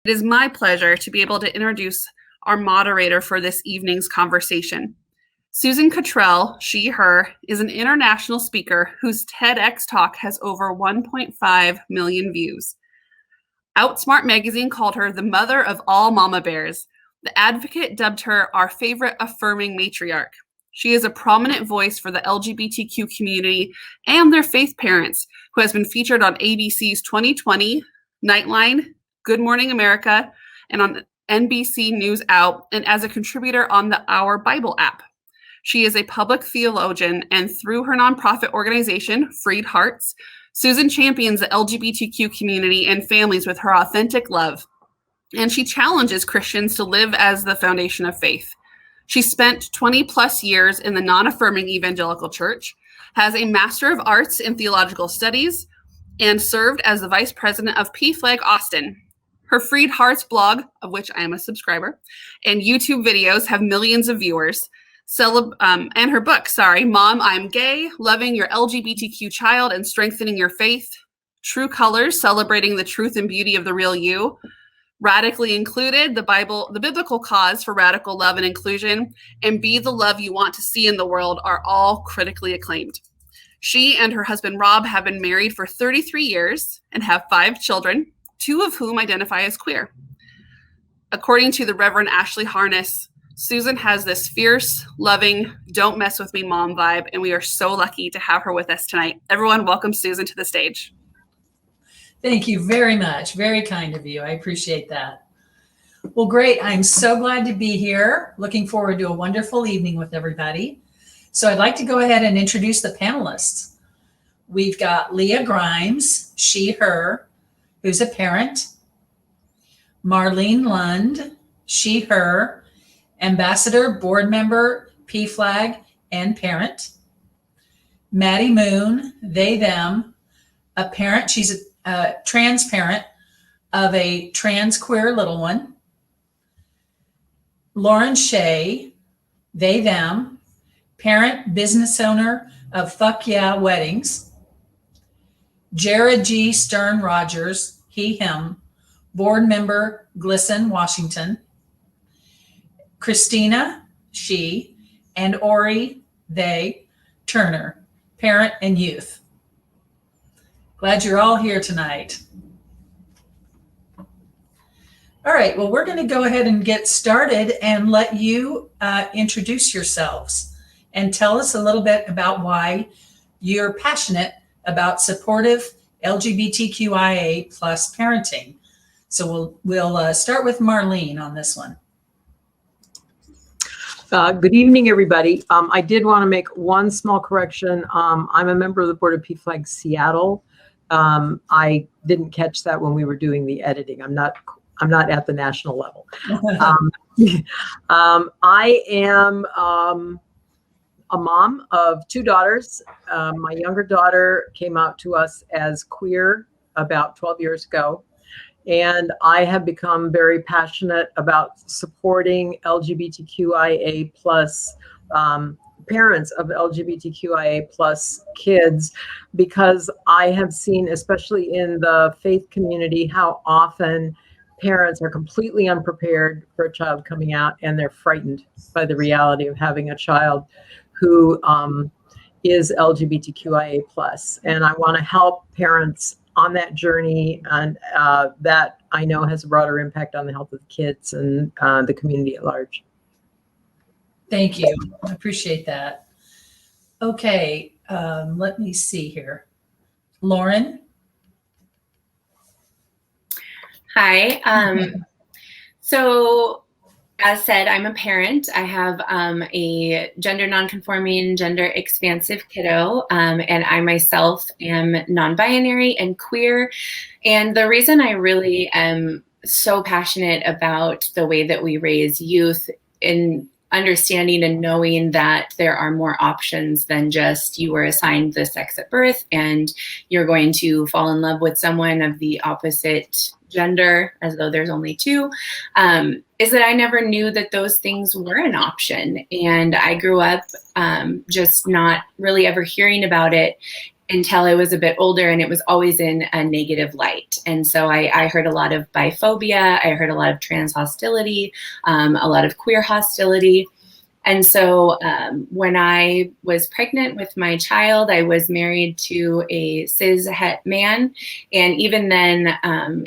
It is my pleasure to be able to introduce our moderator for this evening's conversation. Susan Catrell, she, her, is an international speaker whose TEDx talk has over 1.5 million views. Outsmart magazine called her the mother of all mama bears. The Advocate dubbed her our favorite affirming matriarch. She is a prominent voice for the LGBTQ community and their faith parents, who has been featured on ABC's 2020, Nightline, Good Morning America, and on NBC News Out, and as a contributor on the Our Bible app. She is a public theologian, and through her nonprofit organization, Freed Hearts, Susan champions the LGBTQ community and families with her authentic love, and she challenges Christians to live as the foundation of faith. She spent 20 plus years in the non-affirming evangelical church, has a Master of Arts in Theological Studies, and served as the Vice President of PFLAG Austin. Her Freed Hearts blog, of which I am a subscriber, and YouTube videos have millions of viewers. And her book, Mom, I'm Gay, Loving Your LGBTQ Child and Strengthening Your Faith, True Colors, Celebrating the Truth and Beauty of the Real You, Radically Included, the Biblical Cause for Radical Love and Inclusion, and Be the Love You Want to See in the World are all critically acclaimed. She and her husband, Rob, have been married for 33 years and have 5 children, 2 of whom identify as queer. According to the Reverend Ashley Harness, Susan has this fierce, loving, don't mess with me mom vibe, and we are so lucky to have her with us tonight. Everyone, welcome Susan to the stage. Thank you very much. Very kind of you. I appreciate that. Well, great. I'm so glad to be here. Looking forward to a wonderful evening with everybody. So I'd like to go ahead and introduce the panelists. We've got Leah Grimes, she, her, who's a parent. Marlene Lund, she, her, ambassador, board member, PFLAG, and parent. Maddie Moon, they, them, a parent. She's a trans parent of a trans queer little one. Loren Shea, they, them, parent, business owner of Fuck Yeah Weddings. Jared G. Stern Rogers, he, him, board member, GLSEN, Washington. Kristina, she, and Ori, they, Turner, parent and youth. Glad you're all here tonight. All right, well, we're going to go ahead and get started and let you introduce yourselves and tell us a little bit about why you're passionate about supportive LGBTQIA plus parenting. So we'll start with Marlene on this one. Good evening, everybody. I did want to make one small correction. I'm a member of the board of PFLAG Seattle. I didn't catch that when we were doing the editing. I'm not at the national level. I am a mom of 2 daughters. My younger daughter came out to us as queer about 12 years ago. And I have become very passionate about supporting LGBTQIA plus parents of LGBTQIA plus kids, because I have seen, especially in the faith community, how often parents are completely unprepared for a child coming out, and they're frightened by the reality of having a child who is LGBTQIA plus. And I want to help parents on that journey, and that I know has a broader impact on the health of the kids and the community at large. Thank you. I appreciate that. Okay, let me see here. Loren? Hi. So as said, I'm a parent. I have a gender nonconforming, gender expansive kiddo, and I myself am non-binary and queer. And the reason I really am so passionate about the way that we raise youth in understanding and knowing that there are more options than just you were assigned the sex at birth and you're going to fall in love with someone of the opposite gender, as though there's only 2, is that I never knew that those things were an option. And I grew up just not really ever hearing about it. until I was a bit older, and it was always in a negative light. And so I heard a lot of biphobia, I heard a lot of trans hostility, a lot of queer hostility. And so when I was pregnant with my child, I was married to a cis het man. And even then,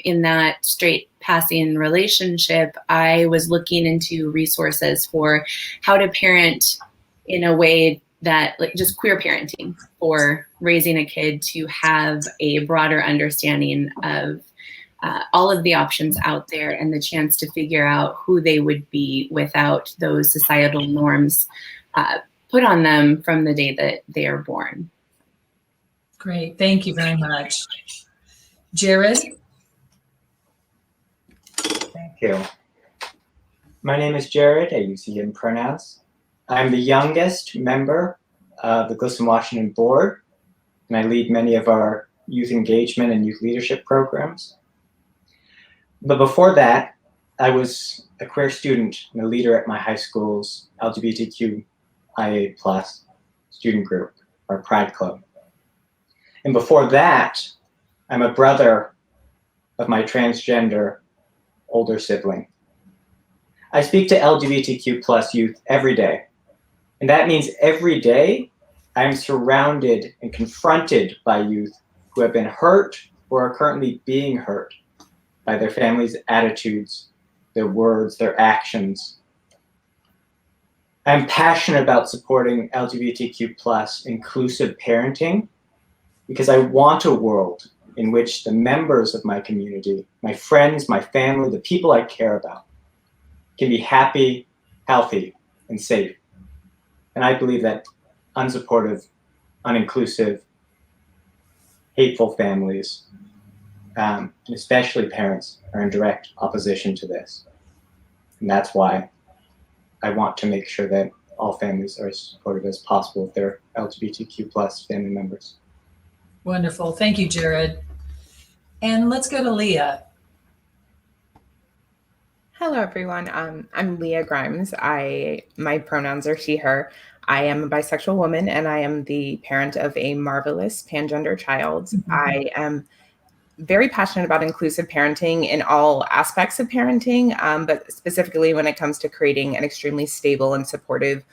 in that straight passing relationship, I was looking into resources for how to parent in a way that, like, just queer parenting for raising a kid to have a broader understanding of all of the options out there and the chance to figure out who they would be without those societal norms put on them from the day that they are born. Great. Thank you very much. Jared? Thank you. My name is Jared. I use he, him pronouns. I'm the youngest member of the GLSEN Washington board, and I lead many of our youth engagement and youth leadership programs. But before that, I was a queer student and a leader at my high school's LGBTQIA+ student group, our Pride Club. And before that, I'm a brother of my transgender older sibling. I speak to LGBTQ+ youth every day. And that means every day I'm surrounded and confronted by youth who have been hurt or are currently being hurt by their families' attitudes, their words, their actions. I'm passionate about supporting LGBTQ+ inclusive parenting because I want a world in which the members of my community, my friends, my family, the people I care about, can be happy, healthy, and safe. And I believe that unsupportive, uninclusive, hateful families, and especially parents, are in direct opposition to this. And that's why I want to make sure that all families are as supportive as possible of their LGBTQ+ family members. Wonderful. Thank you, Jared. And let's go to Leah. Hello, everyone. I'm Leah Grimes. My pronouns are she, her. I am a bisexual woman, and I am the parent of a marvelous pangender child. Mm-hmm. I am very passionate about inclusive parenting in all aspects of parenting, but specifically when it comes to creating an extremely stable and supportive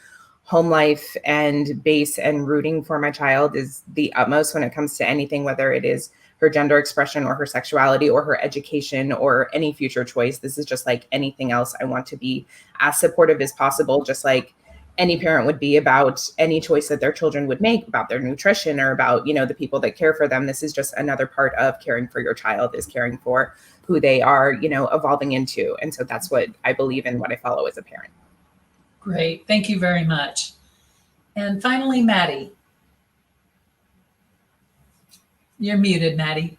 home life and base, and rooting for my child is the utmost when it comes to anything, whether it is her gender expression or her sexuality or her education or any future choice. This is just like anything else. I want to be as supportive as possible, just like any parent would be about any choice that their children would make about their nutrition or about, the people that care for them. This is just another part of caring for your child, is caring for who they are, evolving into. And so that's what I believe in, what I follow as a parent. Great. Thank you very much. And finally, Maddie. You're muted, Maddie.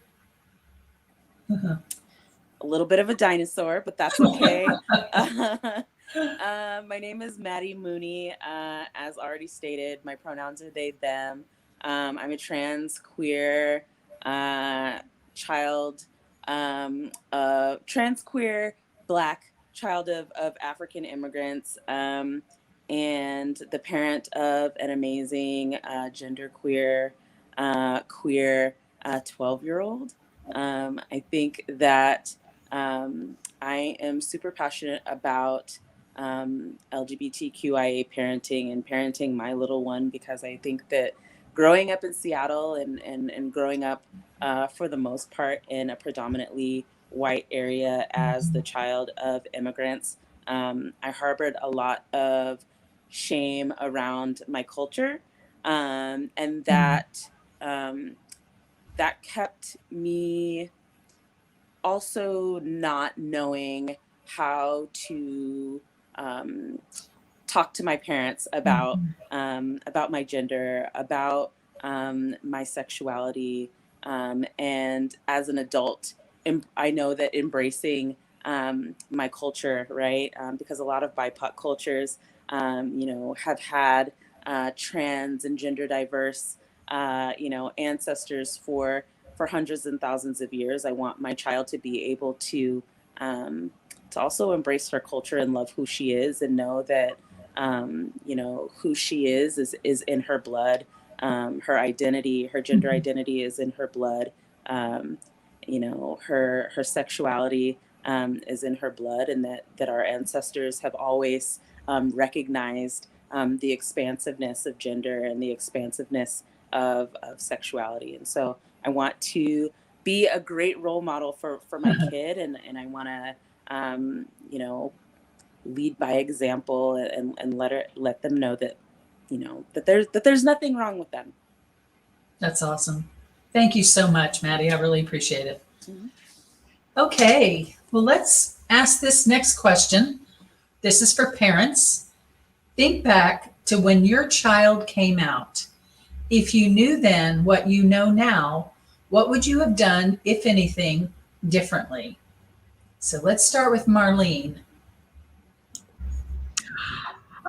A little bit of a dinosaur, but that's okay. My name is Maddie Mooney. As already stated, my pronouns are they, them. I'm a trans queer child, trans queer Black child of African immigrants, and the parent of an amazing genderqueer queer 12-year-old. I think that I am super passionate about LGBTQIA parenting and parenting my little one, because I think that growing up in Seattle and growing up for the most part in a predominantly white area as the child of immigrants, I harbored a lot of shame around my culture, and that that kept me also not knowing how to talk to my parents about my gender, about my sexuality, and as an adult, I know that embracing my culture, right? Because a lot of BIPOC cultures, have had trans and gender diverse, ancestors for hundreds and thousands of years. I want my child to be able to also embrace her culture and love who she is, and know that, who she is in her blood, her identity, her gender identity is in her blood. You know, her sexuality is in her blood, and that our ancestors have always recognized the expansiveness of gender and the expansiveness of sexuality. And so I want to be a great role model for my kid, and I want to, you know, lead by example and let them know that, you know, that there's nothing wrong with them. That's awesome. Thank you so much, Maddie. I really appreciate it. Mhm. Okay, well, let's ask this next question. This is for parents. Think back to when your child came out. If you knew then what you know now, what would you have done, if anything, differently? So let's start with Marlene.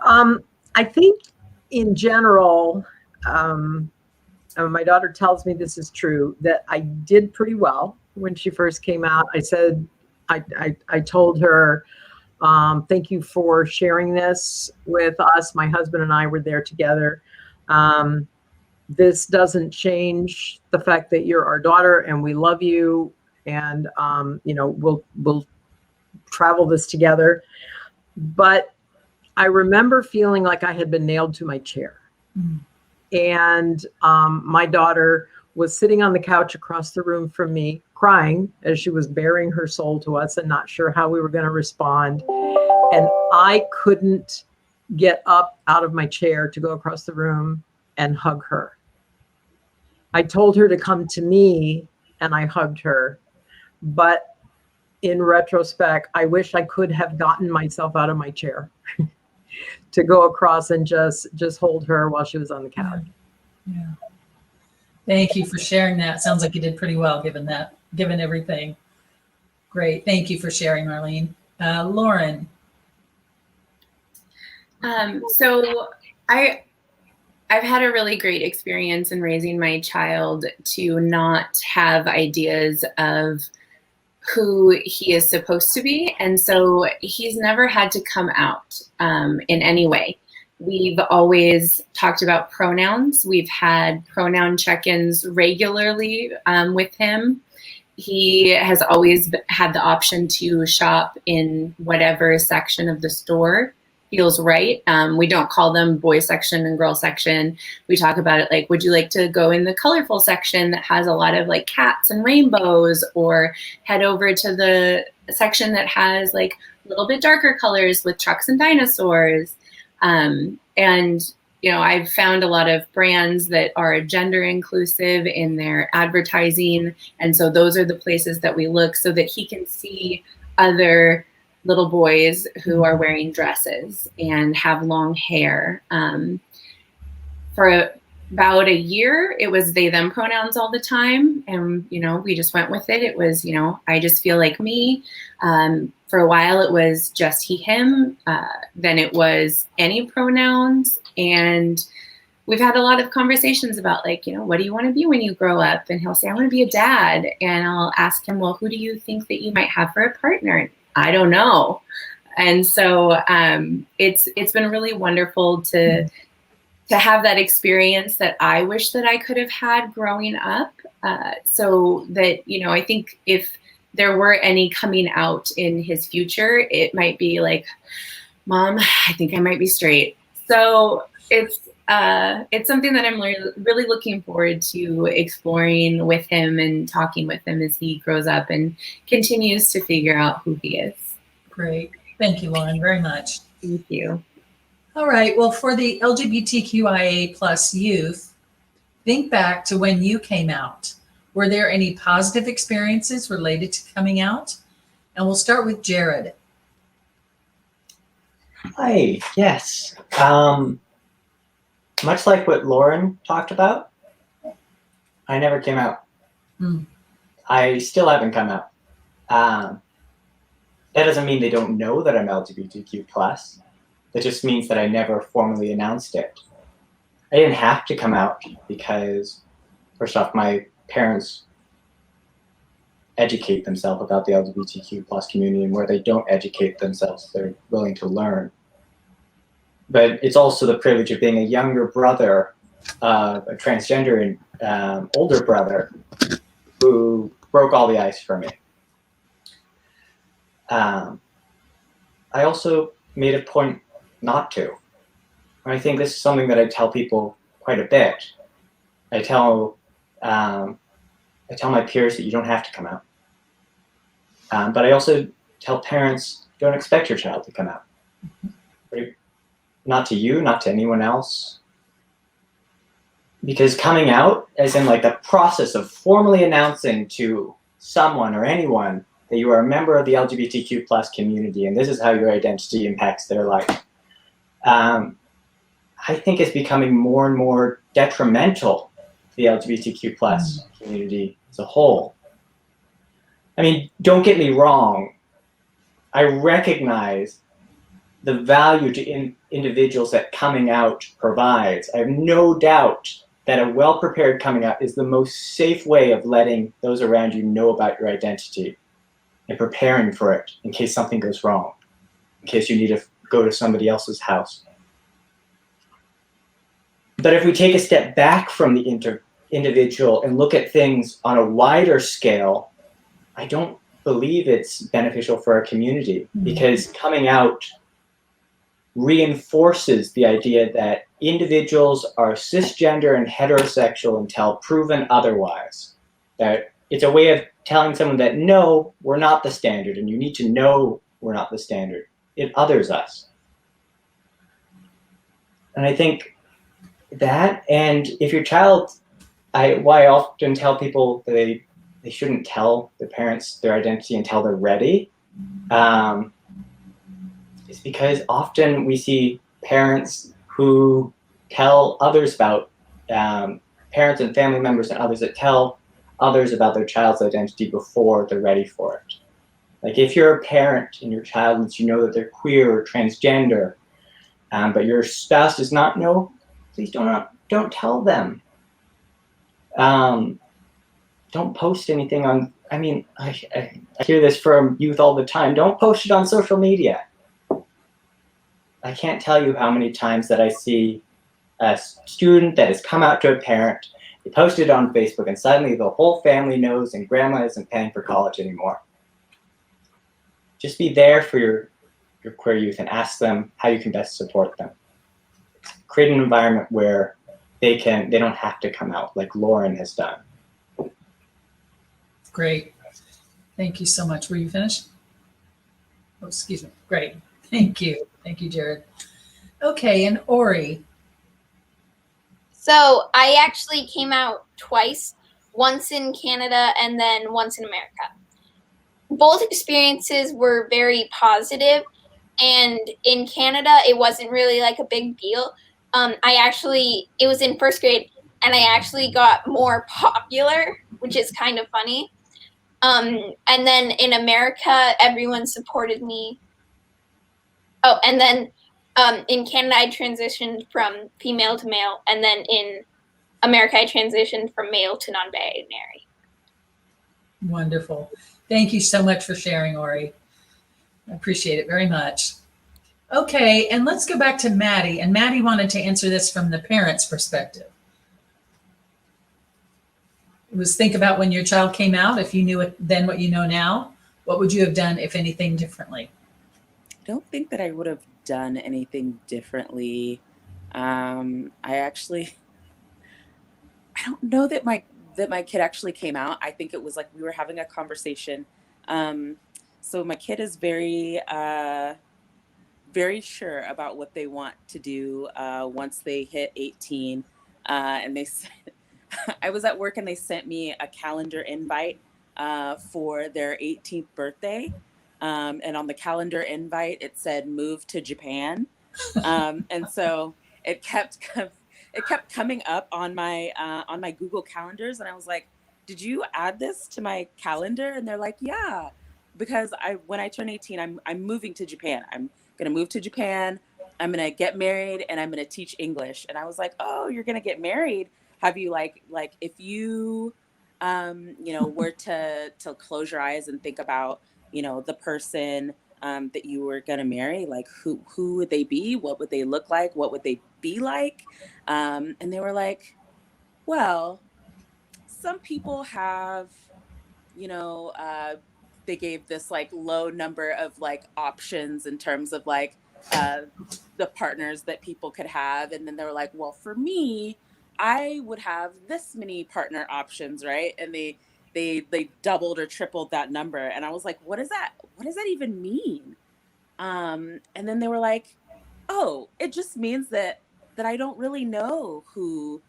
I think in general, my daughter tells me this is true, that I did pretty well when she first came out. I said, I told her, thank you for sharing this with us. My husband and I were there together. This doesn't change the fact that you're our daughter and we love you, and you know, we'll travel this together. But I remember feeling like I had been nailed to my chair. Mm. And my daughter was sitting on the couch across the room from me, crying as she was bearing her soul to us and not sure how we were going to respond. And I couldn't get up out of my chair to go across the room and hug her. I told her to come to me and I hugged her. But in retrospect, I wish I could have gotten myself out of my chair to go across and just hold her while she was on the couch. Yeah. Thank you for sharing that. Sounds like you did pretty well given everything. Great. Thank you for sharing, Marlene. Loren. So I've had a really great experience in raising my child to not have ideas of who he is supposed to be. And so he's never had to come out in any way. We've always talked about pronouns. We've had pronoun check-ins regularly with him. He has always had the option to shop in whatever section of the store feels right. We don't call them boy section and girl section. We talk about it like, would you like to go in the colorful section that has a lot of like cats and rainbows, or head over to the section that has like a little bit darker colors with trucks and dinosaurs. And, you know, I've found a lot of brands that are gender inclusive in their advertising. And so those are the places that we look so that he can see other little boys who are wearing dresses and have long hair. For about a year, it was they, them pronouns all the time. And, you know, we just went with it. It was, you know, I just feel like me. For a while, it was just he, him. Then it was any pronouns. And we've had a lot of conversations about like, you know, what do you want to be when you grow up? And he'll say, I want to be a dad. And I'll ask him, well, who do you think that you might have for a partner? I don't know. And so it's been really wonderful to have that experience that I wish that I could have had growing up. So that, you know, I think if there were any coming out in his future, it might be like, Mom, I think I might be straight. So it's something that I'm really looking forward to exploring with him and talking with him as he grows up and continues to figure out who he is. Great. Thank you, Loren, very much. Thank you. All right. Well, for the LGBTQIA plus youth, think back to when you came out. Were there any positive experiences related to coming out? And we'll start with Jared. Hi, yes. Much like what Loren talked about, I never came out. Mm. I still haven't come out. That doesn't mean they don't know that I'm LGBTQ+. That just means that I never formally announced it. I didn't have to come out because, first off, my parents educate themselves about the LGBTQ+ community, and where they don't educate themselves, they're willing to learn. But it's also the privilege of being a younger brother of a transgender older brother who broke all the ice for me. I also made a point not to. I think this is something that I tell people quite a bit. I tell my peers that you don't have to come out. But I also tell parents, don't expect your child to come out. Right? Not to you, not to anyone else. Because coming out, as in like the process of formally announcing to someone or anyone that you are a member of the LGBTQ plus community and this is how your identity impacts their life, I think is becoming more and more detrimental to the LGBTQ plus community as a whole. I mean, don't get me wrong. I recognize the value to individuals that coming out provides. I have no doubt that a well-prepared coming out is the most safe way of letting those around you know about your identity and preparing for it in case something goes wrong, in case you need to go to somebody else's house. But if we take a step back from the individual and look at things on a wider scale, I don't believe it's beneficial for our community because coming out reinforces the idea that individuals are cisgender and heterosexual until proven otherwise. That it's a way of telling someone that, no, we're not the standard, and you need to know we're not the standard. It others us. And I think that, and if your child, why I often tell people that they shouldn't tell their parents their identity until they're ready, is because often we see parents who tell others about, parents and family members and others that tell others about their child's identity before they're ready for it. Like if you're a parent and your child lets you know that they're queer or transgender, but your spouse does not know, please don't tell them. Don't post anything on, I mean, I hear this from youth all the time. Don't post it on social media. I can't tell you how many times that I see a student that has come out to a parent, they post it on Facebook, and suddenly the whole family knows and grandma isn't paying for college anymore. Just be there for your queer youth and ask them how you can best support them. Create an environment where they don't have to come out like Loren has done. Great. Thank you so much. Were you finished? Oh, excuse me. Great. Thank you. Thank you, Jared. Okay, and Ori. So I actually came out twice, once in Canada and then once in America. Both experiences were very positive, and in Canada, it wasn't really like a big deal. It was in first grade, and I actually got more popular, which is kind of funny. And then in America, everyone supported me. Oh, and then in Canada, I transitioned from female to male, and then in America, I transitioned from male to non-binary. Wonderful. Thank you so much for sharing, Ori. I appreciate it very much. Okay, and let's go back to Maddie. And Maddie wanted to answer this from the parent's perspective. It was think about when your child came out, if you knew it then what you know now, what would you have done, if anything, differently? I don't think that I would have done anything differently. I don't know that my kid actually came out. I think it was like we were having a conversation. So my kid is very sure about what they want to do once they hit 18. And they said, I was at work and they sent me a calendar invite for their 18th birthday. And on the calendar invite, it said move to Japan. And so it kept coming up on my Google calendars. And I was like, did you add this to my calendar? And they're like, yeah, because when I turn 18, I'm moving to Japan. I'm going to move to Japan. I'm going to get married and I'm going to teach English. And I was like, oh, you're going to get married. Have you like if you, were to close your eyes and think about, the person that you were going to marry? Like, who would they be? What would they look like? What would they be like? And they were like, well, some people have, you know, they gave this like low number of like options in terms of like the partners that people could have. And then they were like, well, for me, I would have this many partner options, right? And they doubled or tripled that number. And I was like, what does that even mean? And then they were like, oh, it just means that I don't really know who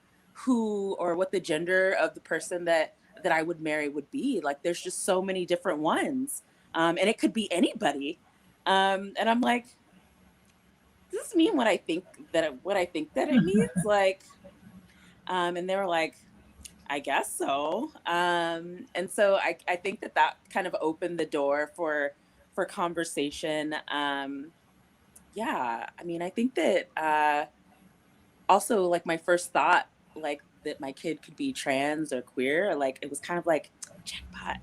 or what the gender of the person that I would marry would be. Like, there's just so many different ones. And it could be anybody. And I'm like, does this mean what I think that it means? Like, and they were like, I guess so. And so I think that kind of opened the door for conversation. Yeah, I mean, I think that also, like, my first thought, like, that my kid could be trans or queer, like, it was kind of like, jackpot.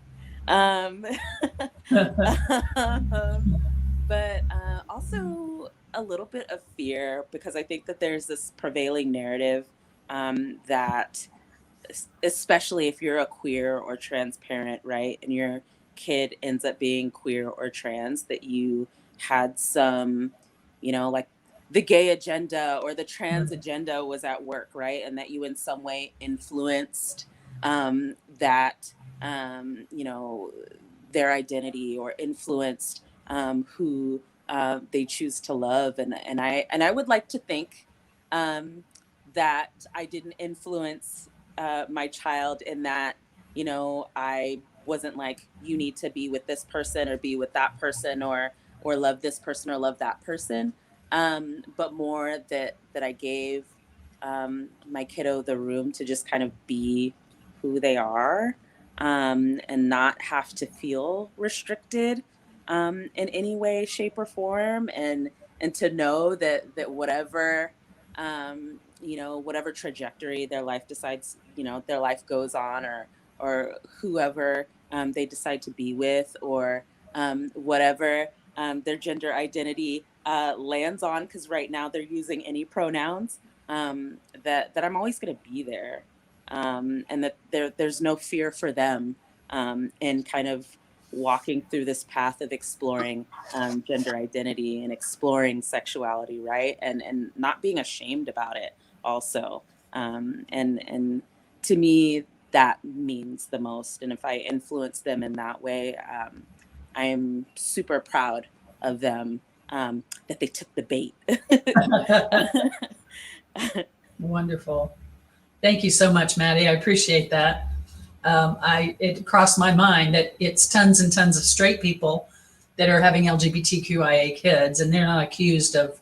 But also a little bit of fear, because I think that there's this prevailing narrative that, especially if you're a queer or trans parent, right, and your kid ends up being queer or trans, that you had some, you know, like, the gay agenda or the trans agenda was at work, right? And that you in some way influenced that, you know, their identity, or influenced who they choose to love. And I would like to think that I didn't influence my child in that, you know, I wasn't like, you need to be with this person or be with that person, or love this person or love that person. But more that I gave my kiddo the room to just kind of be who they are, and not have to feel restricted in any way, shape, or form, and to know that whatever you know, whatever trajectory their life decides, you know, their life goes on, or whoever they decide to be with, or whatever their gender identity lands on, because right now they're using any pronouns, that I'm always going to be there, and that there's no fear for them in kind of walking through this path of exploring gender identity and exploring sexuality, right, and not being ashamed about it also, and to me that means the most. And if I influence them in that way, I am super proud of them, that they took the bait. Wonderful. Thank you so much, Maddie. I appreciate that. It crossed my mind that it's tons and tons of straight people that are having LGBTQIA kids, and they're not accused of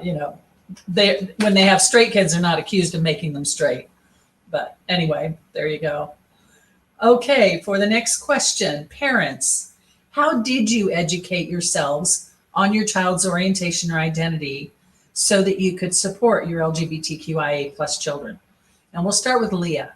you know, when they have straight kids, they're not accused of making them straight. But anyway, there you go. Okay, for the next question, parents, how did you educate yourselves on your child's orientation or identity so that you could support your LGBTQIA plus children? And we'll start with Leah.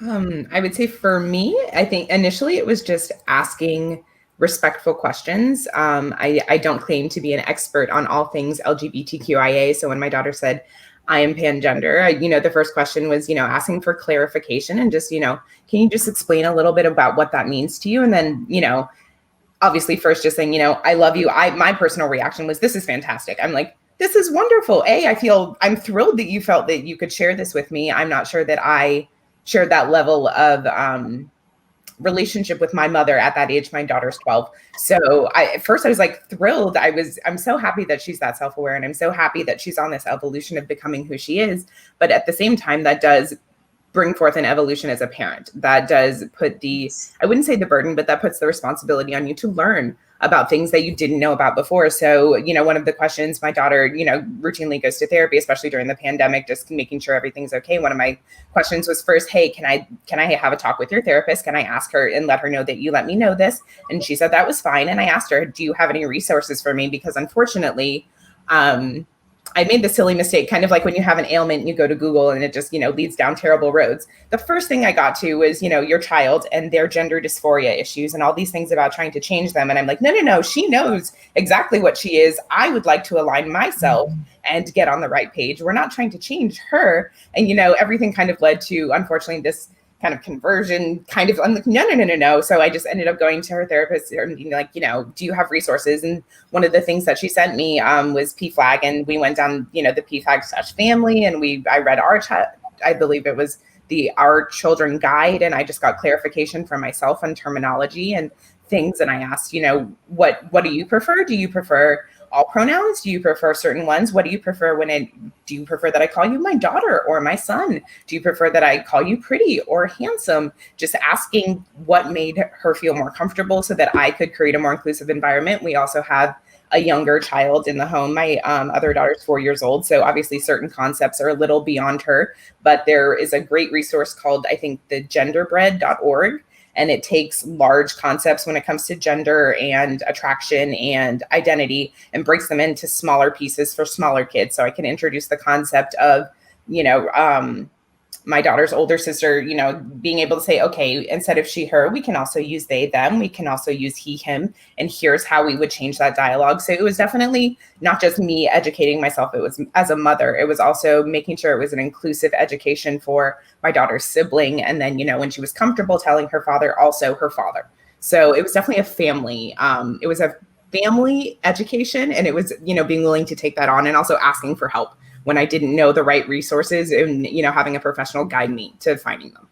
I would say for me, I think initially it was just asking respectful questions. I don't claim to be an expert on all things LGBTQIA. So when my daughter said, I am pangender, you know, the first question was, you know, asking for clarification and just, you know, can you just explain a little bit about what that means to you? And then, you know, obviously first just saying, you know, I love you. My personal reaction was, this is fantastic. I'm like, this is wonderful. I'm thrilled that you felt that you could share this with me. I'm not sure that I shared that level of relationship with my mother at that age. My daughter's 12. So at first I was like thrilled. I'm so happy that she's that self-aware, and I'm so happy that she's on this evolution of becoming who she is. But at the same time, that does bring forth an evolution as a parent. That does put I wouldn't say the burden, but that puts the responsibility on you to learn about things that you didn't know about before. So, you know, one of the questions, my daughter, you know, routinely goes to therapy, especially during the pandemic, just making sure everything's okay. One of my questions was first, hey, can I have a talk with your therapist? Can I ask her and let her know that you let me know this? And she said that was fine. And I asked her, do you have any resources for me? Because unfortunately, I made the silly mistake, kind of like when you have an ailment and you go to Google and it just, leads down terrible roads. The first thing I got to was, your child and their gender dysphoria issues and all these things about trying to change them. And I'm like, no, she knows exactly what she is. I would like to align myself and get on the right page. We're not trying to change her. And, everything kind of led to, unfortunately, this kind of conversion kind of, I'm like, no. So I just ended up going to her therapist and being like, do you have resources? And one of the things that she sent me was PFLAG, and we went down, the PFLAG/family, and I read I believe it was Our Children Guide. And I just got clarification for myself on terminology and things. And I asked, what do you prefer? Do you prefer all pronouns? Do you prefer certain ones? What do you prefer do you prefer that I call you my daughter or my son? Do you prefer that I call you pretty or handsome? Just asking what made her feel more comfortable so that I could create a more inclusive environment. We also have a younger child in the home. My other daughter's 4 years old. So obviously certain concepts are a little beyond her, but there is a great resource called, I think, the genderbread.org. And it takes large concepts when it comes to gender and attraction and identity and breaks them into smaller pieces for smaller kids. So I can introduce the concept of, my daughter's older sister, being able to say, okay, instead of she, her, we can also use they, them. We can also use he, him. And here's how we would change that dialogue. So it was definitely not just me educating myself. It was as a mother. It was also making sure it was an inclusive education for my daughter's sibling. And then, when she was comfortable telling her father, also her father. So it was definitely a family. It was a family education. And it was, being willing to take that on and also asking for help when I didn't know the right resources and, having a professional guide me to finding them.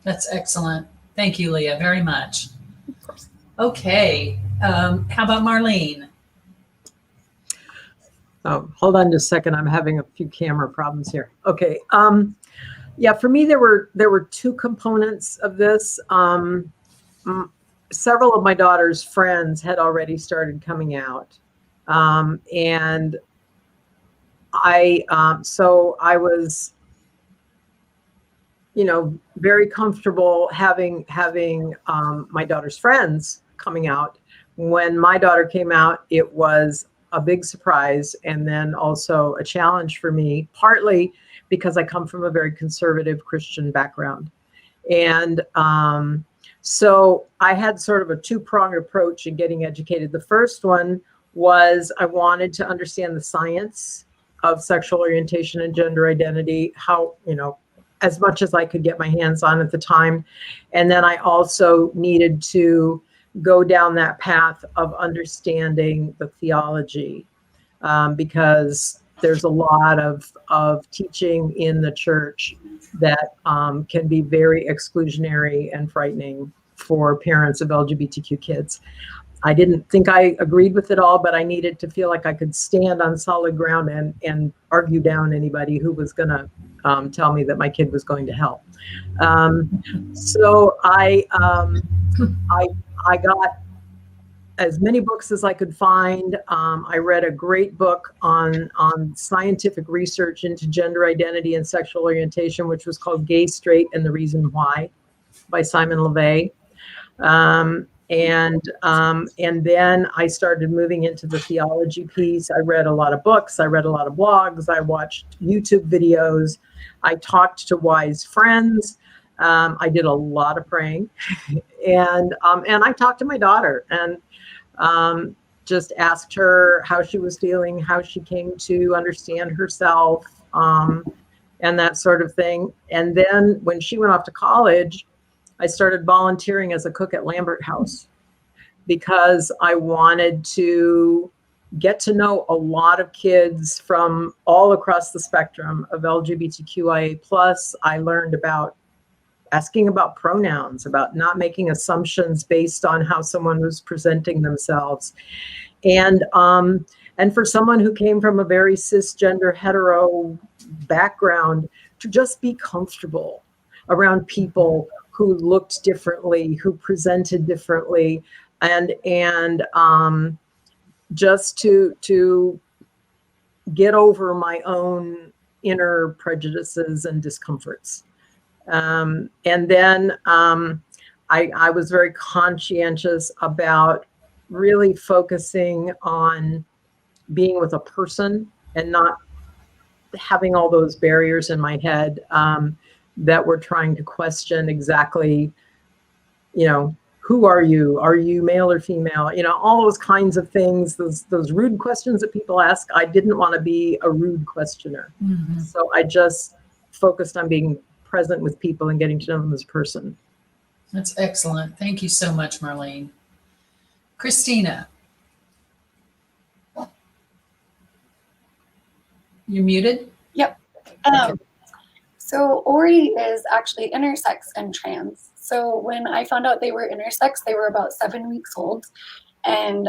That's excellent. Thank you, Leah, very much. Of course. Okay. How about Marlene? Oh, hold on just a second. I'm having a few camera problems here. Okay. Yeah, for me, there were two components of this. Several of my daughter's friends had already started coming out. And so I was, very comfortable having my daughter's friends coming out. When my daughter came out, it was a big surprise and then also a challenge for me, partly because I come from a very conservative Christian background. And so I had sort of a two-pronged approach in getting educated. The first one was I wanted to understand the science of sexual orientation and gender identity, how, as much as I could get my hands on at the time. And then I also needed to go down that path of understanding the theology, because there's a lot of teaching in the church that can be very exclusionary and frightening for parents of LGBTQ kids. I didn't think I agreed with it all, but I needed to feel like I could stand on solid ground and argue down anybody who was going to tell me that my kid was going to hell. So I got as many books as I could find. I read a great book on scientific research into gender identity and sexual orientation, which was called Gay, Straight, and the Reason Why by Simon LeVay. And then I started moving into the theology piece. I read a lot of books. I read a lot of blogs. I watched YouTube videos. I talked to wise friends. I did a lot of praying, and I talked to my daughter and just asked her how she was feeling, how she came to understand herself, and that sort of thing. And then when she went off to college, I started volunteering as a cook at Lambert House because I wanted to get to know a lot of kids from all across the spectrum of LGBTQIA+. I learned about asking about pronouns, about not making assumptions based on how someone was presenting themselves. And for someone who came from a very cisgender hetero background, to just be comfortable around people who looked differently, who presented differently, and just to get over my own inner prejudices and discomforts. And then I was very conscientious about really focusing on being with a person and not having all those barriers in my head that were trying to question exactly, who are you? Are you male or female? All those kinds of things, those rude questions that people ask. I didn't want to be a rude questioner. Mhm. So I just focused on being present with people and getting to know them as a person. That's excellent. Thank you so much, Marlene. Kristina. You muted? Yep. So Ori is actually intersex and trans. So when I found out they were intersex, they were about 7 weeks old. And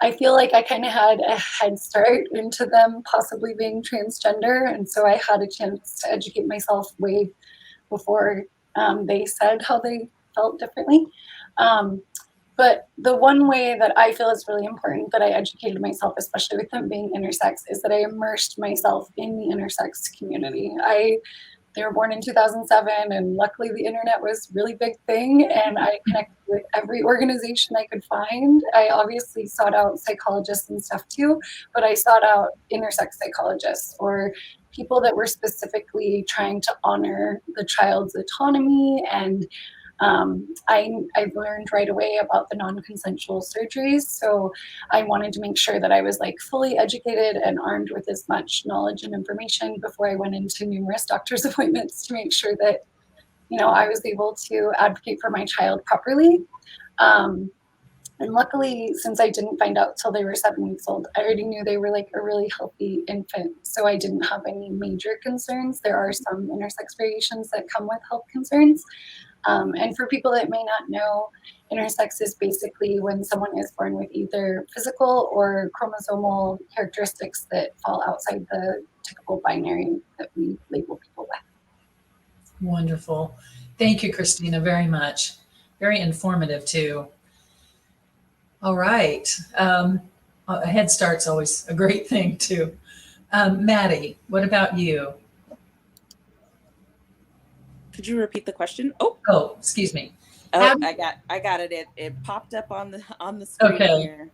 I feel like I kind of had a head start into them possibly being transgender. And so I had a chance to educate myself way before they said how they felt differently. But the one way that I feel is really important that I educated myself, especially with them being intersex, is that I immersed myself in the intersex community. They were born in 2007, and luckily the internet was a really big thing, and I connected with every organization I could find. I obviously sought out psychologists and stuff too, but I sought out intersex psychologists or people that were specifically trying to honor the child's autonomy. And I learned right away about the non-consensual surgeries. So I wanted to make sure that I was like fully educated and armed with as much knowledge and information before I went into numerous doctor's appointments to make sure that, I was able to advocate for my child properly. And luckily, since I didn't find out till they were 7 weeks old, I already knew they were like a really healthy infant. So I didn't have any major concerns. There are some intersex variations that come with health concerns. And for people that may not know, intersex is basically when someone is born with either physical or chromosomal characteristics that fall outside the typical binary that we label people with. Wonderful. Thank you, Kristina, very much. Very informative too. All right. A head start's always a great thing too. Maddie, what about you? Could you repeat the question? Oh, excuse me. Oh, I got it. It popped up on the screen here.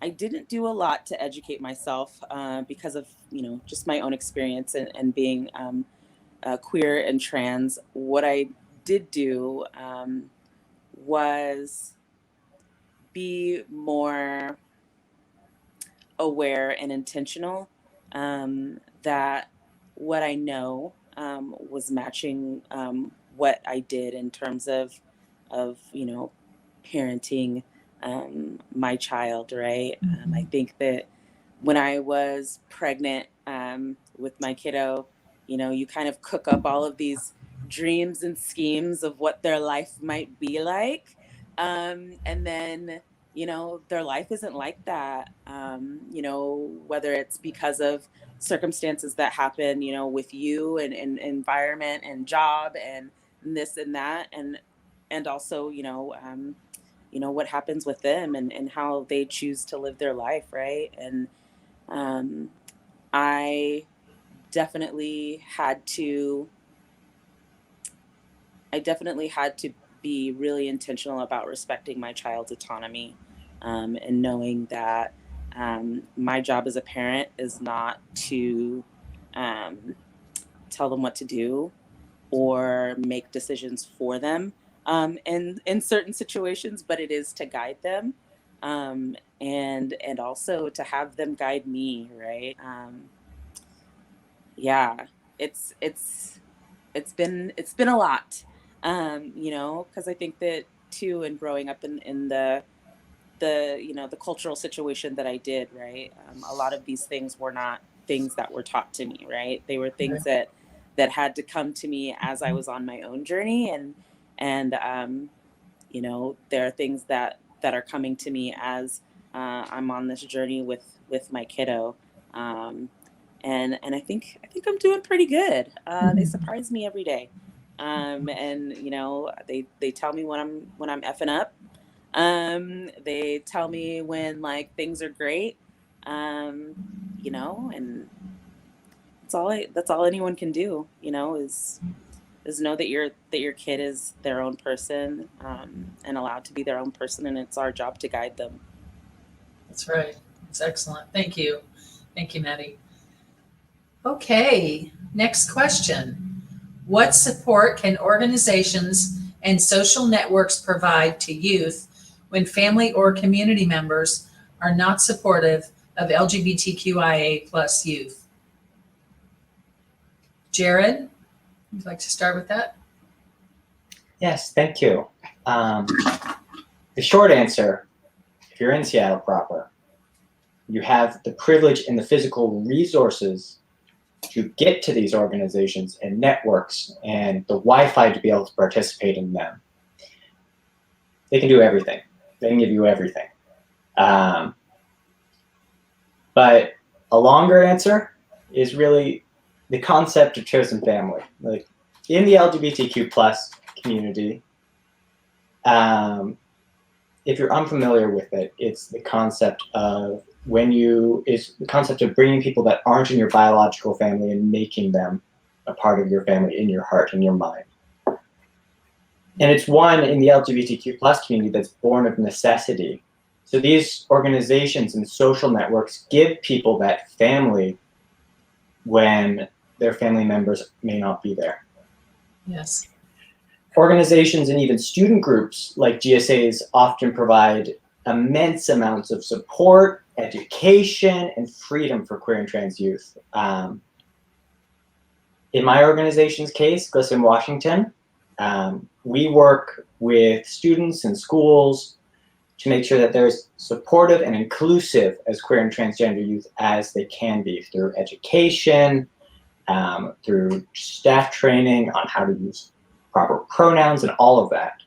I didn't do a lot to educate myself because of just my own experience and being queer and trans. What I did do was be more aware and intentional that what I know was matching what I did in terms of parenting my child, right? Mm-hmm. I think that when I was pregnant with my kiddo, you kind of cook up all of these dreams and schemes of what their life might be like. And then, their life isn't like that, whether it's because of circumstances that happen, with you and environment and job and this and that. And also, what happens with them and how they choose to live their life. Right. And I definitely had to be really intentional about respecting my child's autonomy and knowing that my job as a parent is not to tell them what to do or make decisions for them in certain situations, but it is to guide them and also to have them guide me, right? It's been a lot, because I think that too, in growing up in the cultural situation that I did, right? A lot of these things were not things that were taught to me, right? They were things that had to come to me as I was on my own journey, and there are things that are coming to me as I'm on this journey with my kiddo, and I think I'm doing pretty good. They surprise me every day, and they tell me when I'm effing up. They tell me when like things are great, and that's all anyone can do, is know that your kid is their own person, and allowed to be their own person, and it's our job to guide them. That's right. It's excellent. Thank you. Thank you, Maddie. Okay, next question. What support can organizations and social networks provide to youth when family or community members are not supportive of LGBTQIA plus youth? Jared, would you like to start with that? Yes, thank you. The short answer, if you're in Seattle proper, you have the privilege and the physical resources to get to these organizations and networks and the Wi-Fi to be able to participate in them. They can do everything. They can give you everything. But a longer answer is really the concept of chosen family. Like in the LGBTQ plus community, if you're unfamiliar with it, it's the concept of the concept of bringing people that aren't in your biological family and making them a part of your family in your heart and your mind. And it's one in the LGBTQ plus community that's born of necessity. So these organizations and social networks give people that family when their family members may not be there. Yes. Organizations and even student groups like GSAs often provide immense amounts of support, education, and freedom for queer and trans youth. In my organization's case, GLSEN Washington, we work with students and schools to make sure that they're as supportive and inclusive as queer and transgender youth as they can be through education, through staff training on how to use proper pronouns and all of that.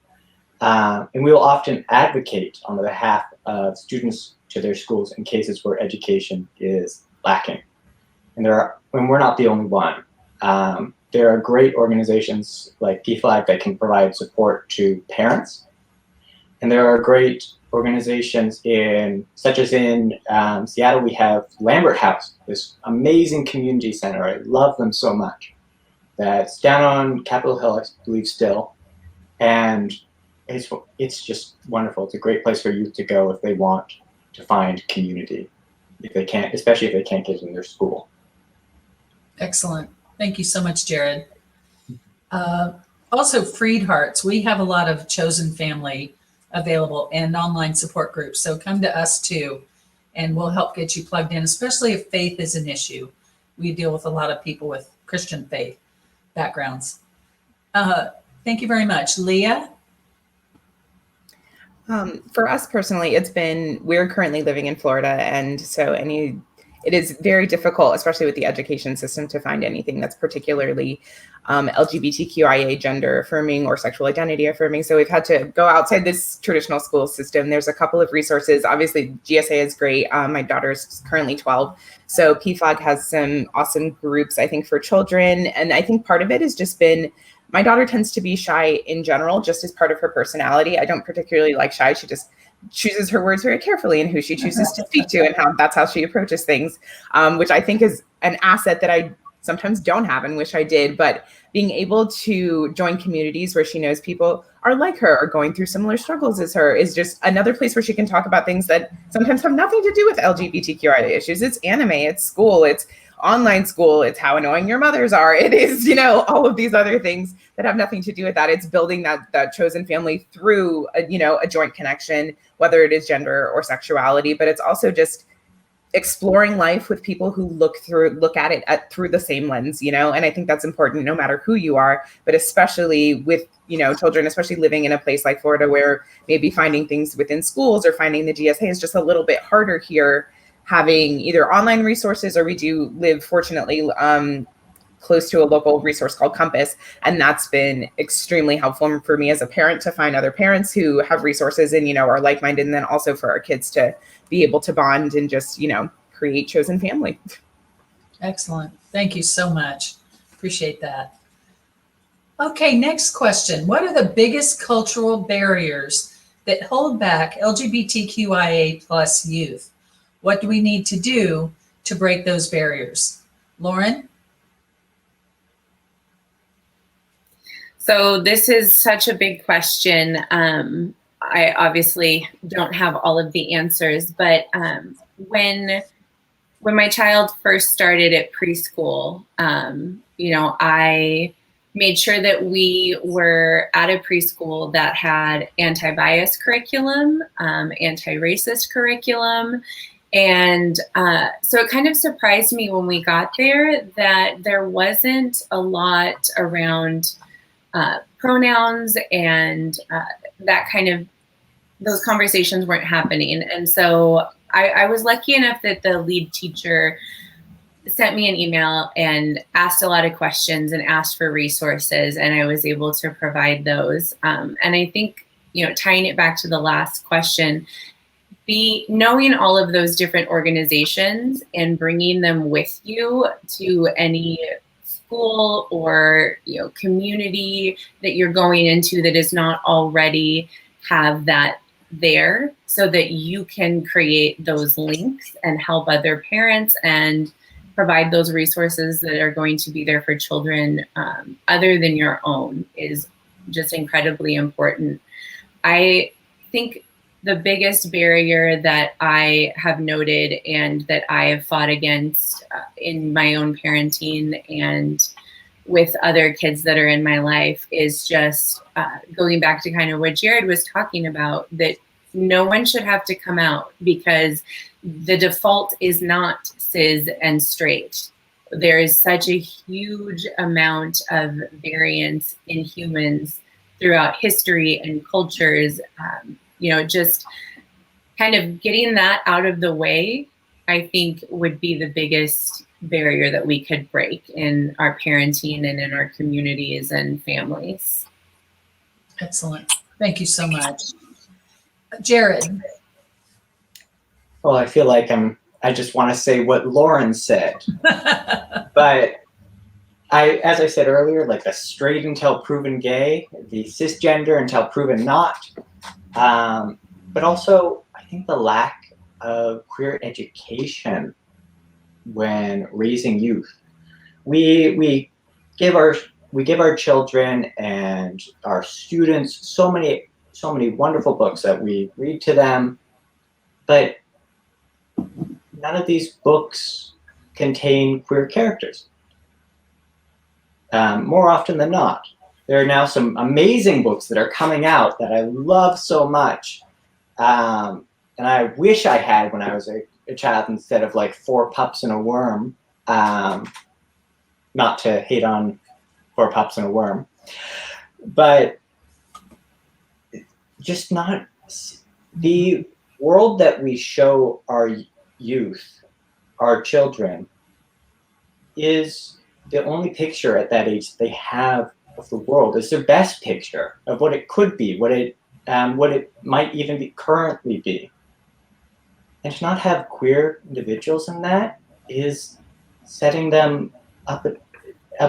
And we will often advocate on the behalf of students to their schools in cases where education is lacking. And we're not the only one. There are great organizations like PFLAG that can provide support to parents. And there are great organizations such as in Seattle, we have Lambert House, this amazing community center. I love them so much. That's down on Capitol Hill, I believe still. And it's just wonderful. It's a great place for youth to go if they want to find community, especially if they can't get in their school. Excellent. Thank you so much, Jared. Also, Freed Hearts. We have a lot of chosen family available and online support groups. So come to us too, and we'll help get you plugged in, especially if faith is an issue. We deal with a lot of people with Christian faith backgrounds. Thank you very much. Leah? For us personally, we're currently living in Florida, and so it is very difficult, especially with the education system, to find anything that's particularly LGBTQIA gender affirming or sexual identity affirming. So we've had to go outside this traditional school system. There's a couple of resources. Obviously, GSA is great. My daughter's currently 12. So PFLAG has some awesome groups, I think, for children. And I think part of it has just been, my daughter tends to be shy in general, just as part of her personality. I don't particularly like shy. She just chooses her words very carefully and who she chooses to speak to, and that's how she approaches things, which I think is an asset that I sometimes don't have and wish I did. But being able to join communities where she knows people are like her or going through similar struggles as her is just another place where she can talk about things that sometimes have nothing to do with LGBTQIA issues. It's anime, it's school, it's online school, it's how annoying your mothers are. It is, all of these other things that have nothing to do with that. It's building that chosen family through a joint connection, whether it is gender or sexuality, but it's also just exploring life with people who look at it through the same lens, and I think that's important no matter who you are, but especially with, children, especially living in a place like Florida where maybe finding things within schools or finding the GSA is just a little bit harder here, having either online resources, or we do live, fortunately, close to a local resource called Compass. And that's been extremely helpful for me as a parent to find other parents who have resources and, are like-minded. And then also for our kids to be able to bond and just, create chosen family. Excellent. Thank you so much. Appreciate that. Okay, next question. What are the biggest cultural barriers that hold back LGBTQIA plus youth? What do we need to do to break those barriers? Loren? So this is such a big question. I obviously don't have all of the answers, but when my child first started at preschool, I made sure that we were at a preschool that had anti-bias curriculum, anti-racist curriculum. And so it kind of surprised me when we got there that there wasn't a lot around pronouns and that kind of, those conversations weren't happening. And so I was lucky enough that the lead teacher sent me an email and asked a lot of questions and asked for resources, and I was able to provide those. And I think, tying it back to the last question, knowing all of those different organizations and bringing them with you to any school or community that you're going into that does not already have that there, so that you can create those links and help other parents and provide those resources that are going to be there for children other than your own, is just incredibly important. I think the biggest barrier that I have noted and that I have fought against in my own parenting and with other kids that are in my life is just going back to kind of what Jared was talking about, that no one should have to come out, because the default is not cis and straight. There is such a huge amount of variance in humans throughout history and cultures. Just kind of getting that out of the way, I think would be the biggest barrier that we could break in our parenting and in our communities and families. Excellent. Thank you so much. Jared. Well, I feel like I just want to say what Loren said, but as I said earlier, like the straight until proven gay, the cisgender until proven not, but also I think the lack of queer education when raising youth. We give our children and our students so many wonderful books that we read to them, but none of these books contain queer characters. More often than not. There are now some amazing books that are coming out that I love so much. And I wish I had when I was a child, instead of like 4 Pups and a Worm. Not to hate on 4 Pups and a Worm, but just not the world that we show our youth, our children, is the only picture at that age they have of the world. It's their best picture of what it could be, what it might even currently be. And to not have queer individuals in that is setting them up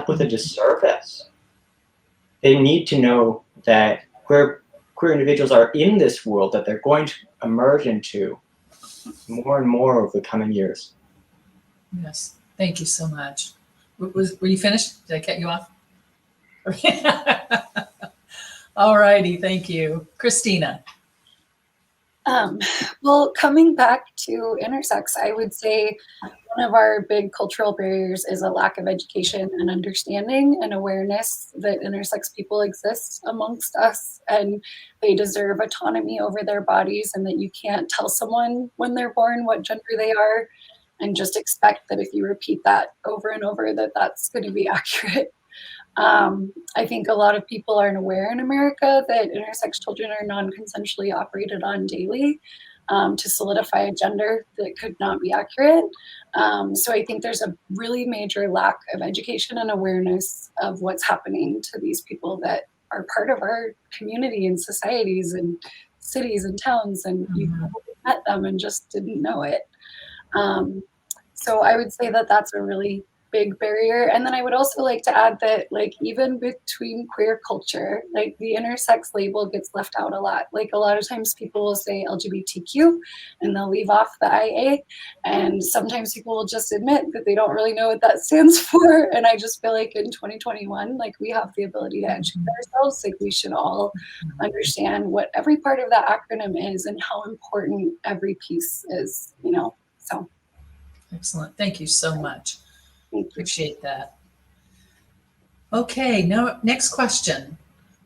with a disservice. They need to know that queer individuals are in this world that they're going to emerge into more and more over the coming years. Yes, thank you so much. Were you finished? Did I cut you off? All righty, thank you. Kristina. Well, coming back to intersex, I would say one of our big cultural barriers is a lack of education and understanding and awareness that intersex people exist amongst us, and they deserve autonomy over their bodies, and that you can't tell someone when they're born what gender they are and just expect that if you repeat that over and over that that's going to be accurate. I think a lot of people aren't aware in America that intersex children are non-consensually operated on daily to solidify a gender that could not be accurate. So I think there's a really major lack of education and awareness of what's happening to these people that are part of our community and societies and cities and towns, and you probably met them and just didn't know it. So I would say that that's a really big barrier. And then I would also like to add that, like, even between queer culture, like the intersex label gets left out a lot. Like a lot of times people will say LGBTQ and they'll leave off the IA. And sometimes people will just admit that they don't really know what that stands for. And I just feel like in 2021, like we have the ability to educate ourselves. Like we should all understand what every part of that acronym is and how important every piece is, you know? So Excellent. Thank you so much. thank you. Appreciate that. Okay, now next question.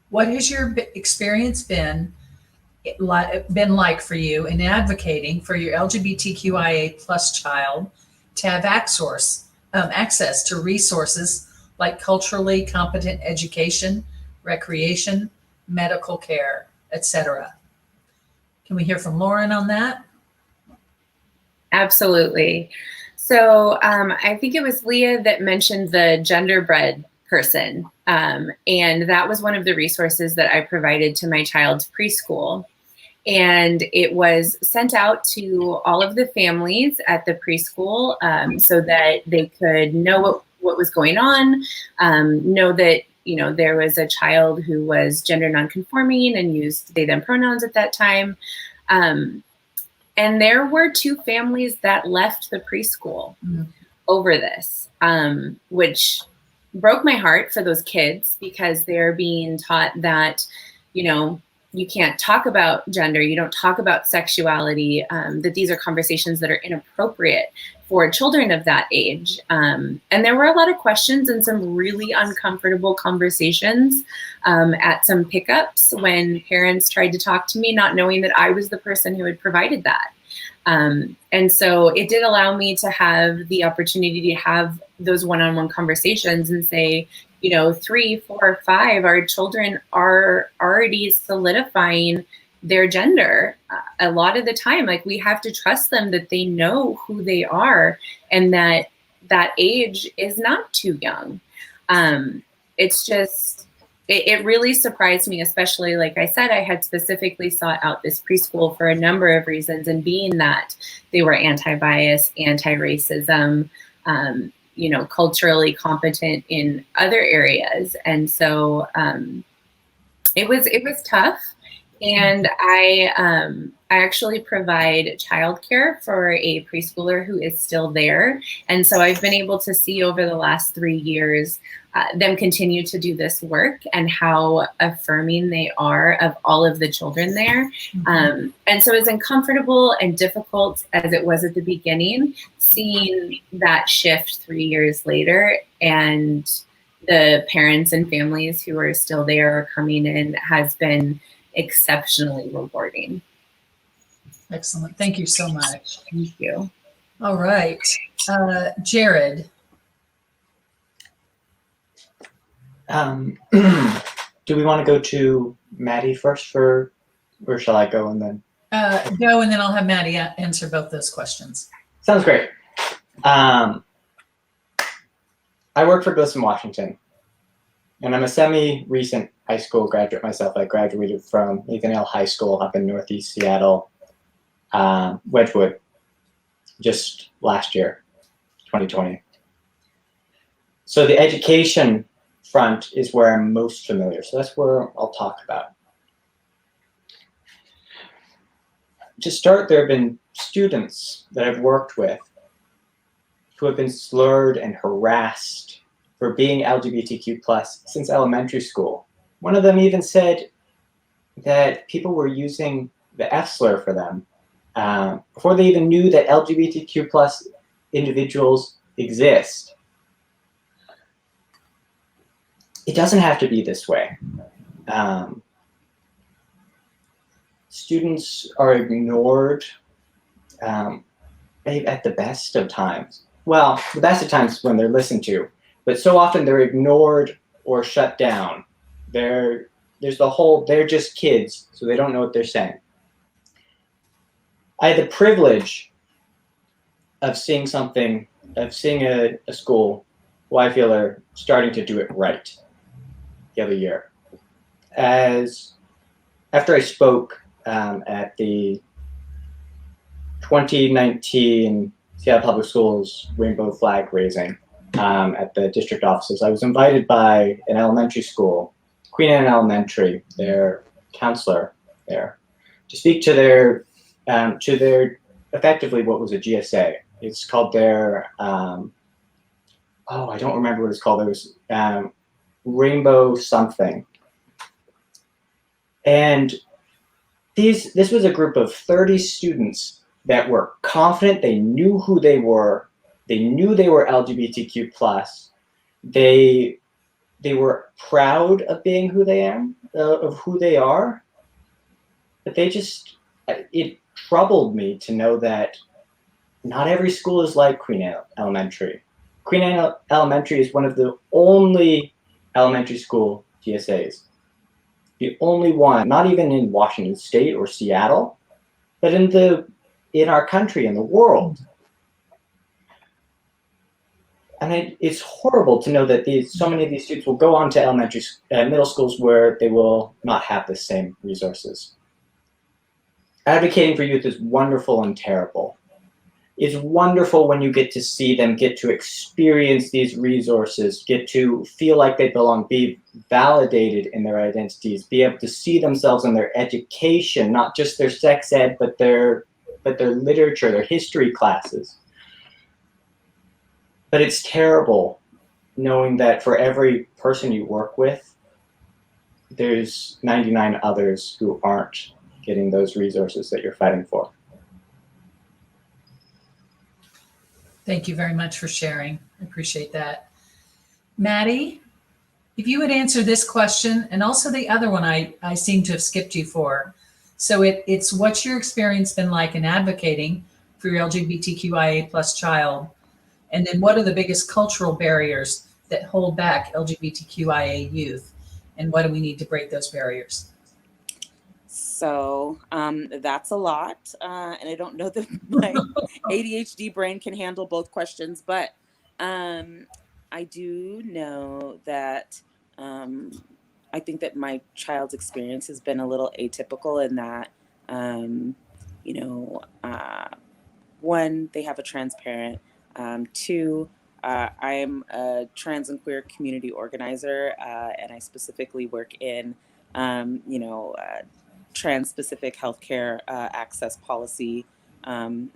What has your experience been like for you in advocating for your LGBTQIA plus child to have access to resources like culturally competent education, recreation, medical care, etc.? Can we hear from Loren on that? Absolutely. So I think it was Leah that mentioned the genderbread person. And that was one of the resources that I provided to my child's preschool. And it was sent out to all of the families at the preschool so that they could know what was going on, know that, you know, there was a child who was gender nonconforming and used they, them pronouns at that time. And there were 2 families that left the preschool over this, which broke my heart for those kids because they're being taught that, you know, you can't talk about gender, you don't talk about sexuality, that these are conversations that are inappropriate for children of that age. And there were a lot of questions and some really uncomfortable conversations at some pickups when parents tried to talk to me, not knowing that I was the person who had provided that. And so it did allow me to have the opportunity to have those one-on-one conversations and say, you know, 3, 4, 5, our children are already solidifying their gender a lot of the time. Like, we have to trust them that they know who they are and that that age is not too young. It's just, it really surprised me, especially, like I said, I had specifically sought out this preschool for a number of reasons, and being that they were anti-bias, anti-racism, you know, culturally competent in other areas. And so it was tough. And I actually provide childcare for a preschooler who is still there. And so I've been able to see over the last 3 years them continue to do this work and how affirming they are of all of the children there. And so as uncomfortable and difficult as it was at the beginning, seeing that shift 3 years later and the parents and families who are still there or coming in has been exceptionally rewarding. Excellent. Thank you so much. Thank you. All right. Jared. Do we want to go to Maddie first or shall I go and then? Go, and then I'll have Maddie answer both those questions. Sounds great. I work for GLSEN Washington, and I'm a semi-recent high school graduate myself. I graduated from Nathan Hale High School up in Northeast Seattle, Wedgwood, just last year, 2020. So the education front is where I'm most familiar. So that's where I'll talk about. To start, there have been students that I've worked with who have been slurred and harassed for being LGBTQ+ since elementary school. One of them even said that people were using the F slur for them before they even knew that LGBTQ+ individuals exist. It doesn't have to be this way. Students are ignored at the best of times. Well, the best of times when they're listened to, but so often they're ignored or shut down. There's the whole, they're just kids, so they don't know what they're saying. I had the privilege of seeing a school who I feel are starting to do it right the other year. After I spoke at the 2019 Seattle Public Schools rainbow flag raising at the district offices, I was invited by an elementary school, Queen Anne Elementary, their counselor there, to speak to their effectively what was a GSA. It's called their I don't remember what it's called. It was rainbow something. And this was a group of 30 students that were confident. They knew who they were. They knew they were LGBTQ plus. They were proud of being who they am, of who they are. But it troubled me to know that not every school is like Queen Anne Elementary. Queen Anne Elementary is one of the only elementary school GSAs. The only one, not even in Washington State or Seattle, but in our country, in the world. And it's horrible to know that so many of these students will go on to middle schools where they will not have the same resources. Advocating for youth is wonderful and terrible. It's wonderful when you get to see them, get to experience these resources, get to feel like they belong, be validated in their identities, be able to see themselves in their education, not just their sex ed, but their literature, their history classes. But it's terrible knowing that for every person you work with, there's 99 others who aren't getting those resources that you're fighting for. Thank you very much for sharing. I appreciate that. Maddie, if you would answer this question, and also the other one I seem to have skipped you for. So it's what's your experience been like in advocating for your LGBTQIA plus child? And then what are the biggest cultural barriers that hold back LGBTQIA youth? And what do we need to break those barriers? So that's a lot. And I don't know that my ADHD brain can handle both questions, but I do know that I think that my child's experience has been a little atypical in that, one, they have a trans parent. Two, I am a trans and queer community organizer, and I specifically work in, trans-specific healthcare access policy, and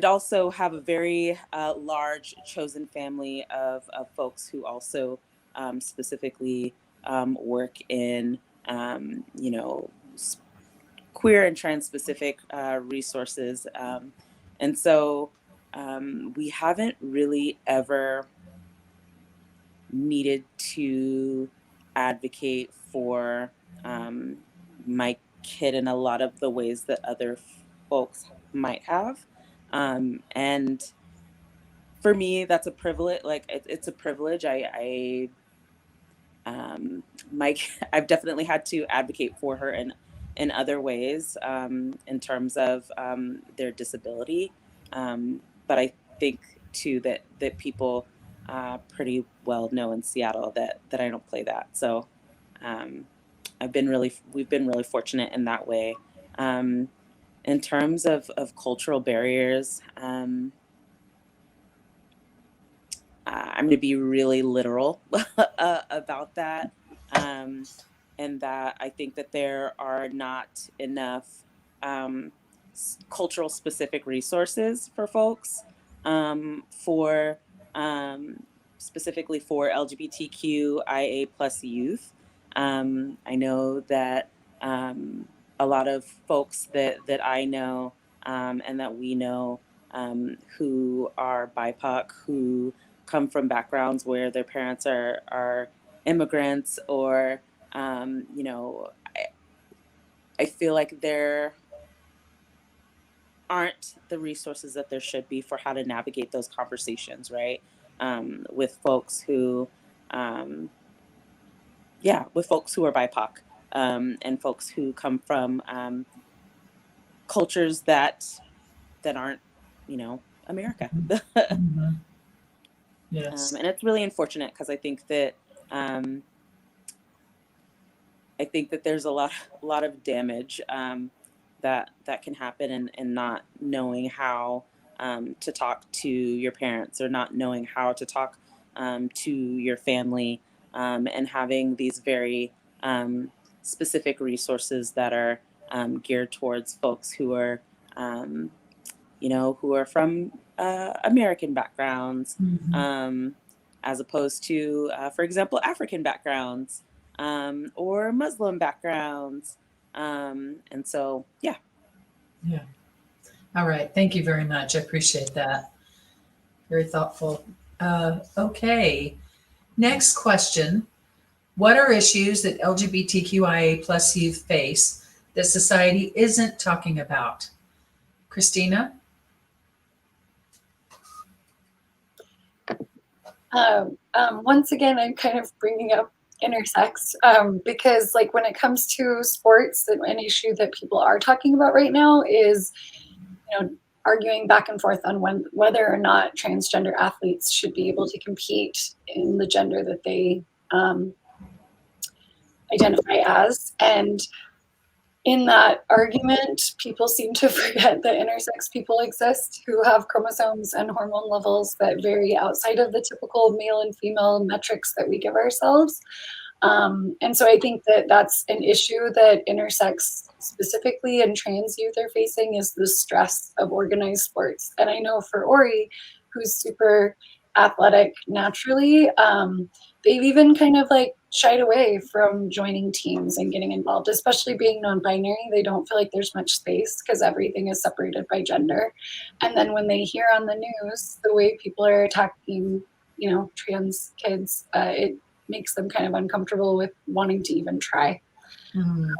also have a very large chosen family of folks who also specifically work in, queer and trans-specific resources. And so we haven't really ever needed to advocate for my kid in a lot of the ways that other folks might have. And for me, that's a privilege. Like it's a privilege. I've definitely had to advocate for her in other ways in terms of their disability. But I think too that people pretty well know in Seattle that I don't play that. So we've been really fortunate in that way. In terms of cultural barriers, I'm going to be really literal about that. And that I think that there are not enough cultural specific resources for folks specifically for LGBTQIA plus youth. I know that a lot of folks that I know and that we know who are BIPOC, who come from backgrounds where their parents are immigrants, or I feel like there aren't the resources that there should be for how to navigate those conversations, right? With folks who, with folks who are BIPOC and folks who come from cultures that aren't, America. Mm-hmm. Yes. And it's really unfortunate because I think that there's a lot of damage that can happen in not knowing how to talk to your parents, or not knowing how to talk to your family, and having these very specific resources that are geared towards folks who are who are from American backgrounds, Mm-hmm. As opposed to, for example, African backgrounds or Muslim backgrounds. And so, yeah. Yeah. All right. Thank you very much. I appreciate that. Very thoughtful. Okay. Next question. What are issues that LGBTQIA plus youth face that society isn't talking about? Kristina? Once again, I'm kind of bringing up intersex because, like, when it comes to sports, an issue that people are talking about right now is, arguing back and forth on whether or not transgender athletes should be able to compete in the gender that they identify as. And in that argument, people seem to forget that intersex people exist who have chromosomes and hormone levels that vary outside of the typical male and female metrics that we give ourselves. And so I think that that's an issue that intersex specifically and trans youth are facing, is the stress of organized sports. And I know for Ori, who's super athletic naturally, they've even kind of like shied away from joining teams and getting involved, especially being non-binary. They don't feel like there's much space because everything is separated by gender. And then when they hear on the news the way people are attacking, trans kids, it makes them kind of uncomfortable with wanting to even try. Mm-hmm.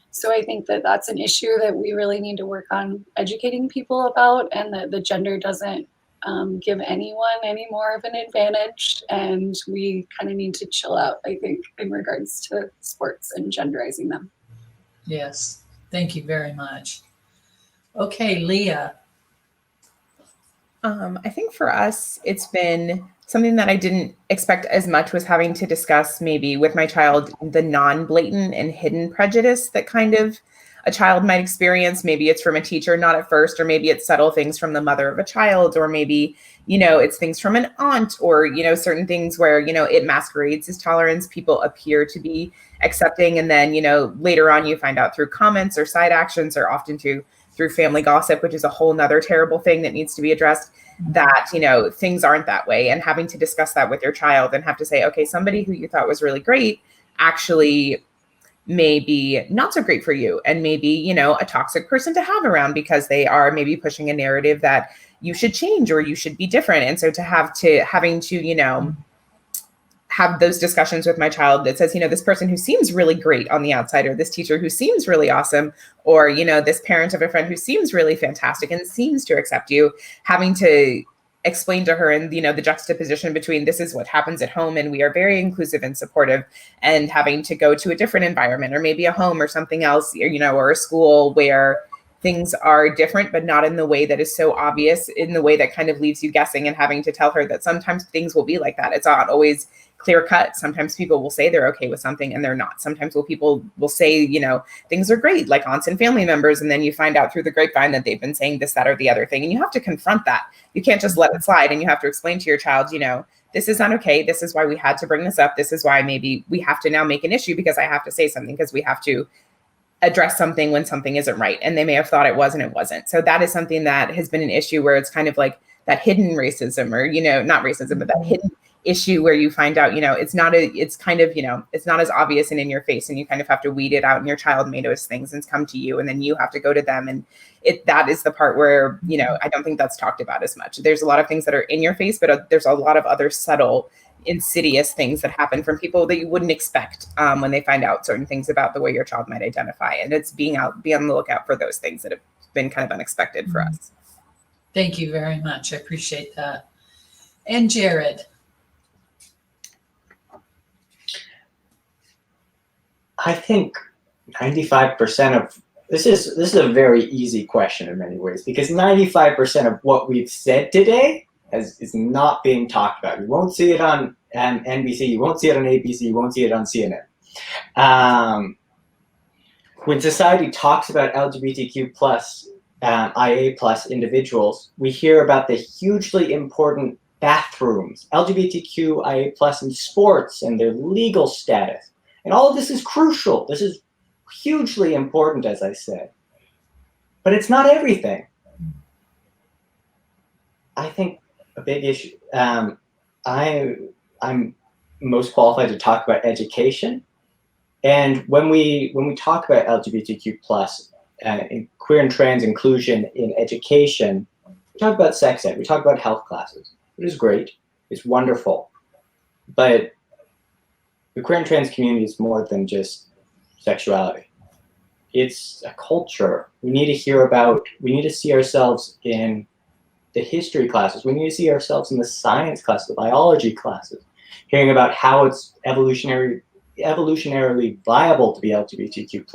So I think that that's an issue that we really need to work on educating people about, and that the gender doesn't give anyone any more of an advantage, and we kind of need to chill out, I think, in regards to sports and genderizing them. Yes, thank you very much. Okay, Leah. I think for us, it's been something that I didn't expect as much, was having to discuss maybe with my child the non-blatant and hidden prejudice that kind of a child might experience. Maybe it's from a teacher, not at first, or maybe it's subtle things from the mother of a child, or maybe, it's things from an aunt, or, certain things where, it masquerades as tolerance. People appear to be accepting. And then, later on you find out through comments or side actions, or often through family gossip, which is a whole nother terrible thing that needs to be addressed, that, things aren't that way. And having to discuss that with your child and have to say, okay, somebody who you thought was really great actually may be not so great for you, and maybe, a toxic person to have around because they are maybe pushing a narrative that you should change or you should be different. And so having to have those discussions with my child that says, this person who seems really great on the outside, or this teacher who seems really awesome, or, this parent of a friend who seems really fantastic and seems to accept you, having to explain to her, and, the juxtaposition between this is what happens at home and we are very inclusive and supportive, and having to go to a different environment, or maybe a home or something else, or a school where things are different, but not in the way that is so obvious, in the way that kind of leaves you guessing, and having to tell her that sometimes things will be like that. It's not always clear cut. Sometimes people will say they're okay with something and they're not. Sometimes people will say, things are great, like aunts and family members. And then you find out through the grapevine that they've been saying this, that, or the other thing. And you have to confront that. You can't just let it slide. And you have to explain to your child, this is not okay. This is why we had to bring this up. This is why maybe we have to now make an issue, because I have to say something, because we have to address something when something isn't right. And they may have thought it was and it wasn't. So that is something that has been an issue, where it's kind of like that hidden racism, or, not racism, but that hidden issue where you find out, it's not as obvious and in your face, and you kind of have to weed it out, and your child may notice things and come to you, and then you have to go to them. And that is the part where, I don't think that's talked about as much. There's a lot of things that are in your face, but there's a lot of other subtle, insidious things that happen from people that you wouldn't expect when they find out certain things about the way your child might identify. And it's be on the lookout for those things that have been kind of unexpected for us. Thank you very much. I appreciate that. And Jared. I think 95% of this is a very easy question in many ways, because 95% of what we've said today is not being talked about. You won't see it on NBC, you won't see it on ABC, you won't see it on CNN. When society talks about LGBTQ plus, IA plus individuals, we hear about the hugely important bathrooms, LGBTQ IA plus in sports, and their legal status. And all of this is crucial. This is hugely important, as I said. But it's not everything. I think a big issue, I'm most qualified to talk about education. And when we talk about LGBTQ plus, in queer and trans inclusion in education, we talk about sex ed, we talk about health classes. It is great, it's wonderful, but the queer and trans community is more than just sexuality. It's a culture. We need to see ourselves in the history classes. We need to see ourselves in the science classes, the biology classes, hearing about how it's evolutionarily viable to be LGBTQ+.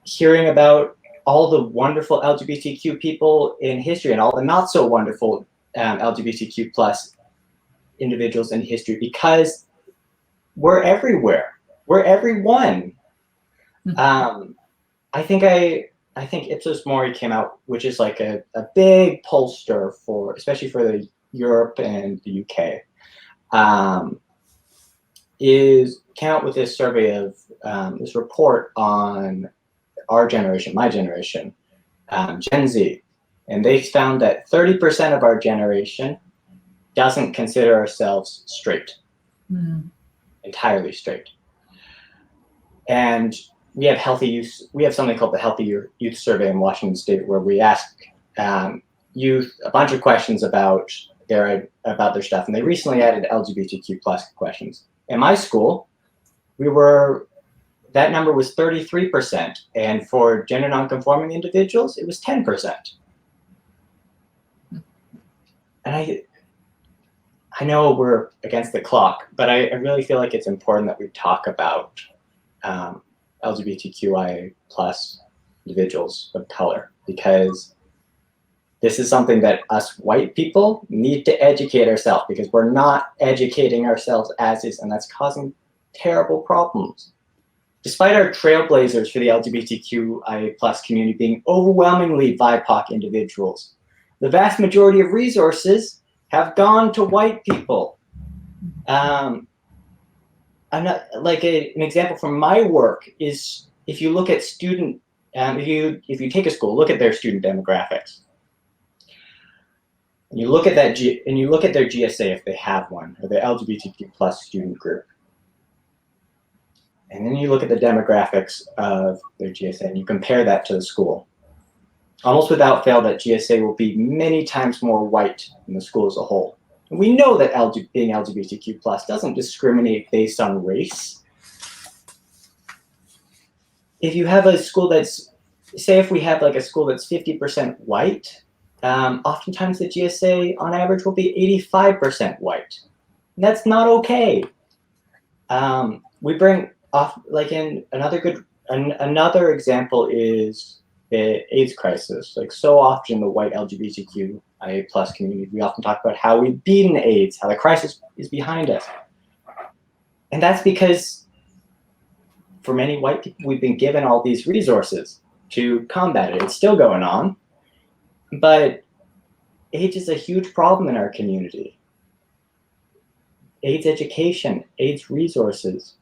Hearing about all the wonderful LGBTQ people in history and all the not so wonderful LGBTQ+ individuals in history, because we're everywhere. We're everyone. I think Ipsos Mori came out, which is like a big pollster especially for the Europe and the UK, came out with this survey of this report on our generation, my generation, Gen Z, and they found that 30% of our generation doesn't consider ourselves straight, entirely straight. And we have something called the Healthy Youth Survey in Washington State, where we ask youth a bunch of questions about their stuff, and they recently added LGBTQ+ questions. In my school, that number was 33%, and for gender nonconforming individuals, it was 10%. And I know we're against the clock, but I really feel like it's important that we talk about LGBTQIA+ individuals of color, because this is something that us white people need to educate ourselves, because we're not educating ourselves as is, and that's causing terrible problems. Despite our trailblazers for the LGBTQIA+ community being overwhelmingly BIPOC individuals, the vast majority of resources have gone to white people. I'm not, like an example from my work is, if you look at if you take a school, look at their student demographics, and you look at their GSA if they have one, or the LGBTQ+ student group, and then you look at the demographics of their GSA and you compare that to the school, almost without fail, that GSA will be many times more white than the school as a whole. And we know that being LGBTQ+ doesn't discriminate based on race. If you have a school if we have like a school that's 50% white, oftentimes the GSA on average will be 85% white. And that's not okay. We bring off, like, in another example is the AIDS crisis. Like, so often the white LGBTQIA+ community, we often talk about how we've beaten AIDS, how the crisis is behind us. And that's because for many white people, we've been given all these resources to combat it. It's still going on, but AIDS is a huge problem in our community. AIDS education, AIDS resources.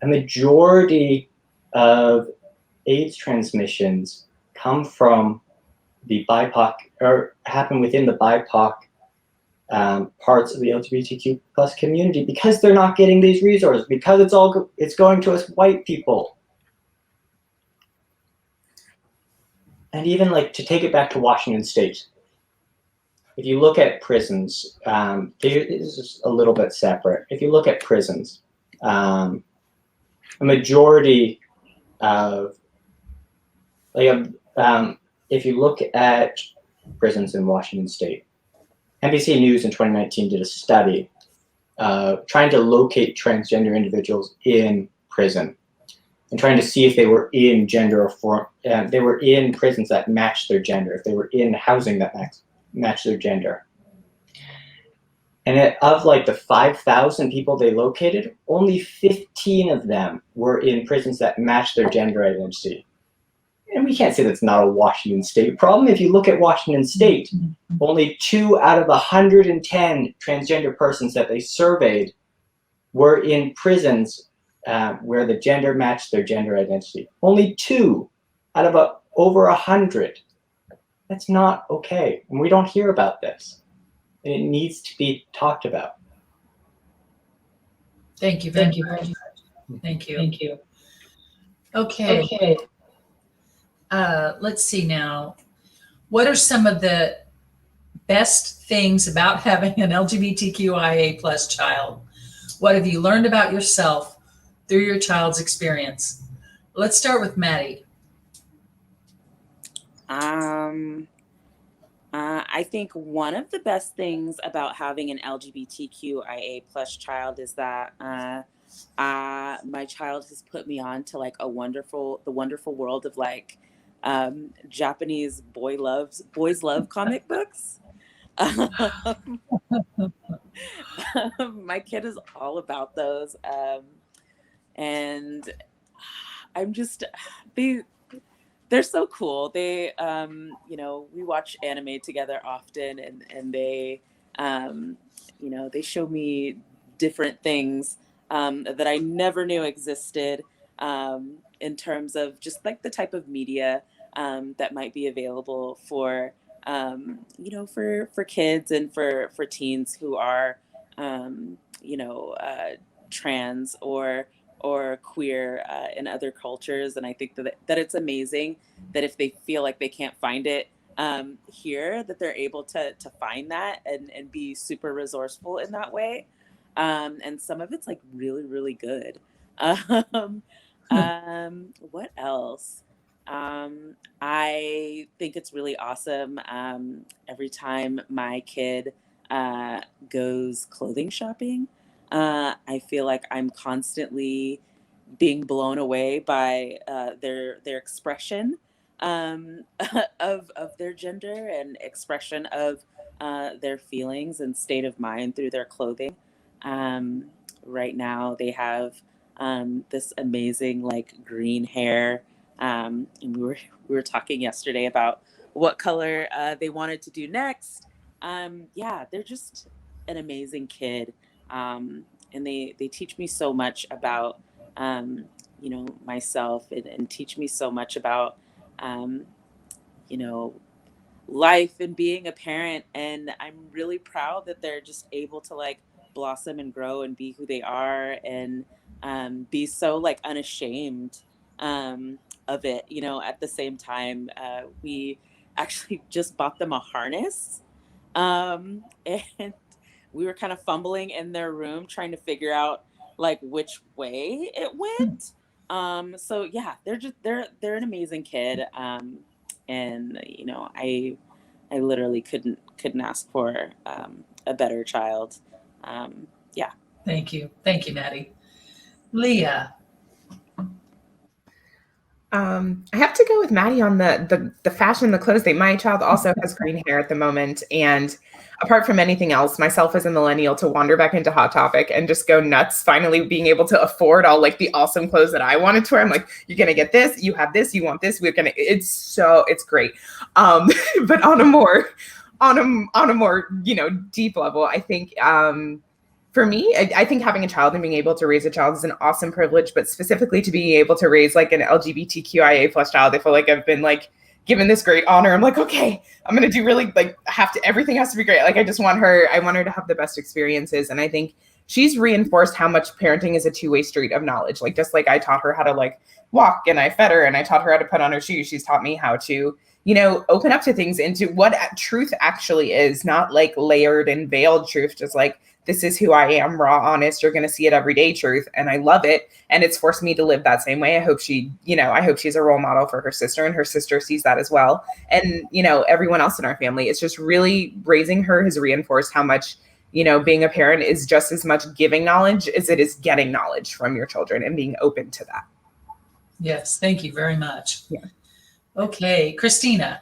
A majority of AIDS transmissions come from the BIPOC, or happen within the BIPOC parts of the LGBTQ+ community, because they're not getting these resources, because it's going to us white people. And even, like, to take it back to Washington State, if you look at prisons, this is a little bit separate. If you look at prisons, a majority of, if you look at prisons in Washington State, NBC News in 2019 did a study trying to locate transgender individuals in prison and trying to see if they were in they were in prisons that matched their gender, if they were in housing that matched their gender. And of like the 5,000 people they located, only 15 of them were in prisons that matched their gender identity. And we can't say that's not a Washington State problem. If you look at Washington State, only 2 out of 110 transgender persons that they surveyed were in prisons where the gender matched their gender identity. Only 2 out of over 100. That's not okay. And we don't hear about this. And it needs to be talked about. Thank you very much. Thank you. Okay. Let's see now. What are some of the best things about having an LGBTQIA plus child? What have you learned about yourself through your child's experience? Let's start with Maddie. I think one of the best things about having an LGBTQIA plus child is that my child has put me on to like the wonderful world of like Japanese boys love comic books. My kid is all about those, and I'm just they're so cool. They, we watch anime together often, and they, they show me different things that I never knew existed in terms of just like the type of media that might be available for, for kids and for teens who are, trans or queer in other cultures. And I think that it's amazing that if they feel like they can't find it here, that they're able to find that and be super resourceful in that way. And some of it's like really, really good. What else? I think it's really awesome. Every time my kid goes clothing shopping, I feel like I'm constantly being blown away by their expression of their gender and expression of their feelings and state of mind through their clothing. Right now, they have this amazing like green hair, and we were talking yesterday about what color they wanted to do next. They're just an amazing kid. And they teach me so much about, myself and teach me so much about, life and being a parent. And I'm really proud that they're just able to like blossom and grow and be who they are and be so like unashamed of it. At the same time, we actually just bought them a harness. And we were kind of fumbling in their room trying to figure out like which way it went. So yeah, they're an amazing kid. And I literally couldn't ask for a better child. Yeah. Thank you, Maddie. Leah. I have to go with Maddie on the fashion, the clothes thing. My child also has green hair at the moment. And apart from anything else, myself as a millennial to wander back into Hot Topic and just go nuts, finally being able to afford all like the awesome clothes that I wanted to wear. I'm like, you're going to get this, you have this, you want this. It's great. But on a more, deep level, I think, for me, I think having a child and being able to raise a child is an awesome privilege, but specifically to be able to raise like an LGBTQIA plus child, I feel like I've been like given this great honor. I'm like, okay, I'm going to do really like everything has to be great. Like I want her to have the best experiences. And I think she's reinforced how much parenting is a two-way street of knowledge. Like, just like I taught her how to like walk and I fed her and I taught her how to put on her shoes. She's taught me how to, open up to things, into what truth actually is, not like layered and veiled truth, just like, this is who I am, raw, honest, you're going to see it every day truth. And I love it. And it's forced me to live that same way. I hope she's a role model for her sister, and her sister sees that as well. And, everyone else in our family, it's just really raising her has reinforced how much, being a parent is just as much giving knowledge as it is getting knowledge from your children and being open to that. Yes. Thank you very much. Yeah. Okay. Kristina.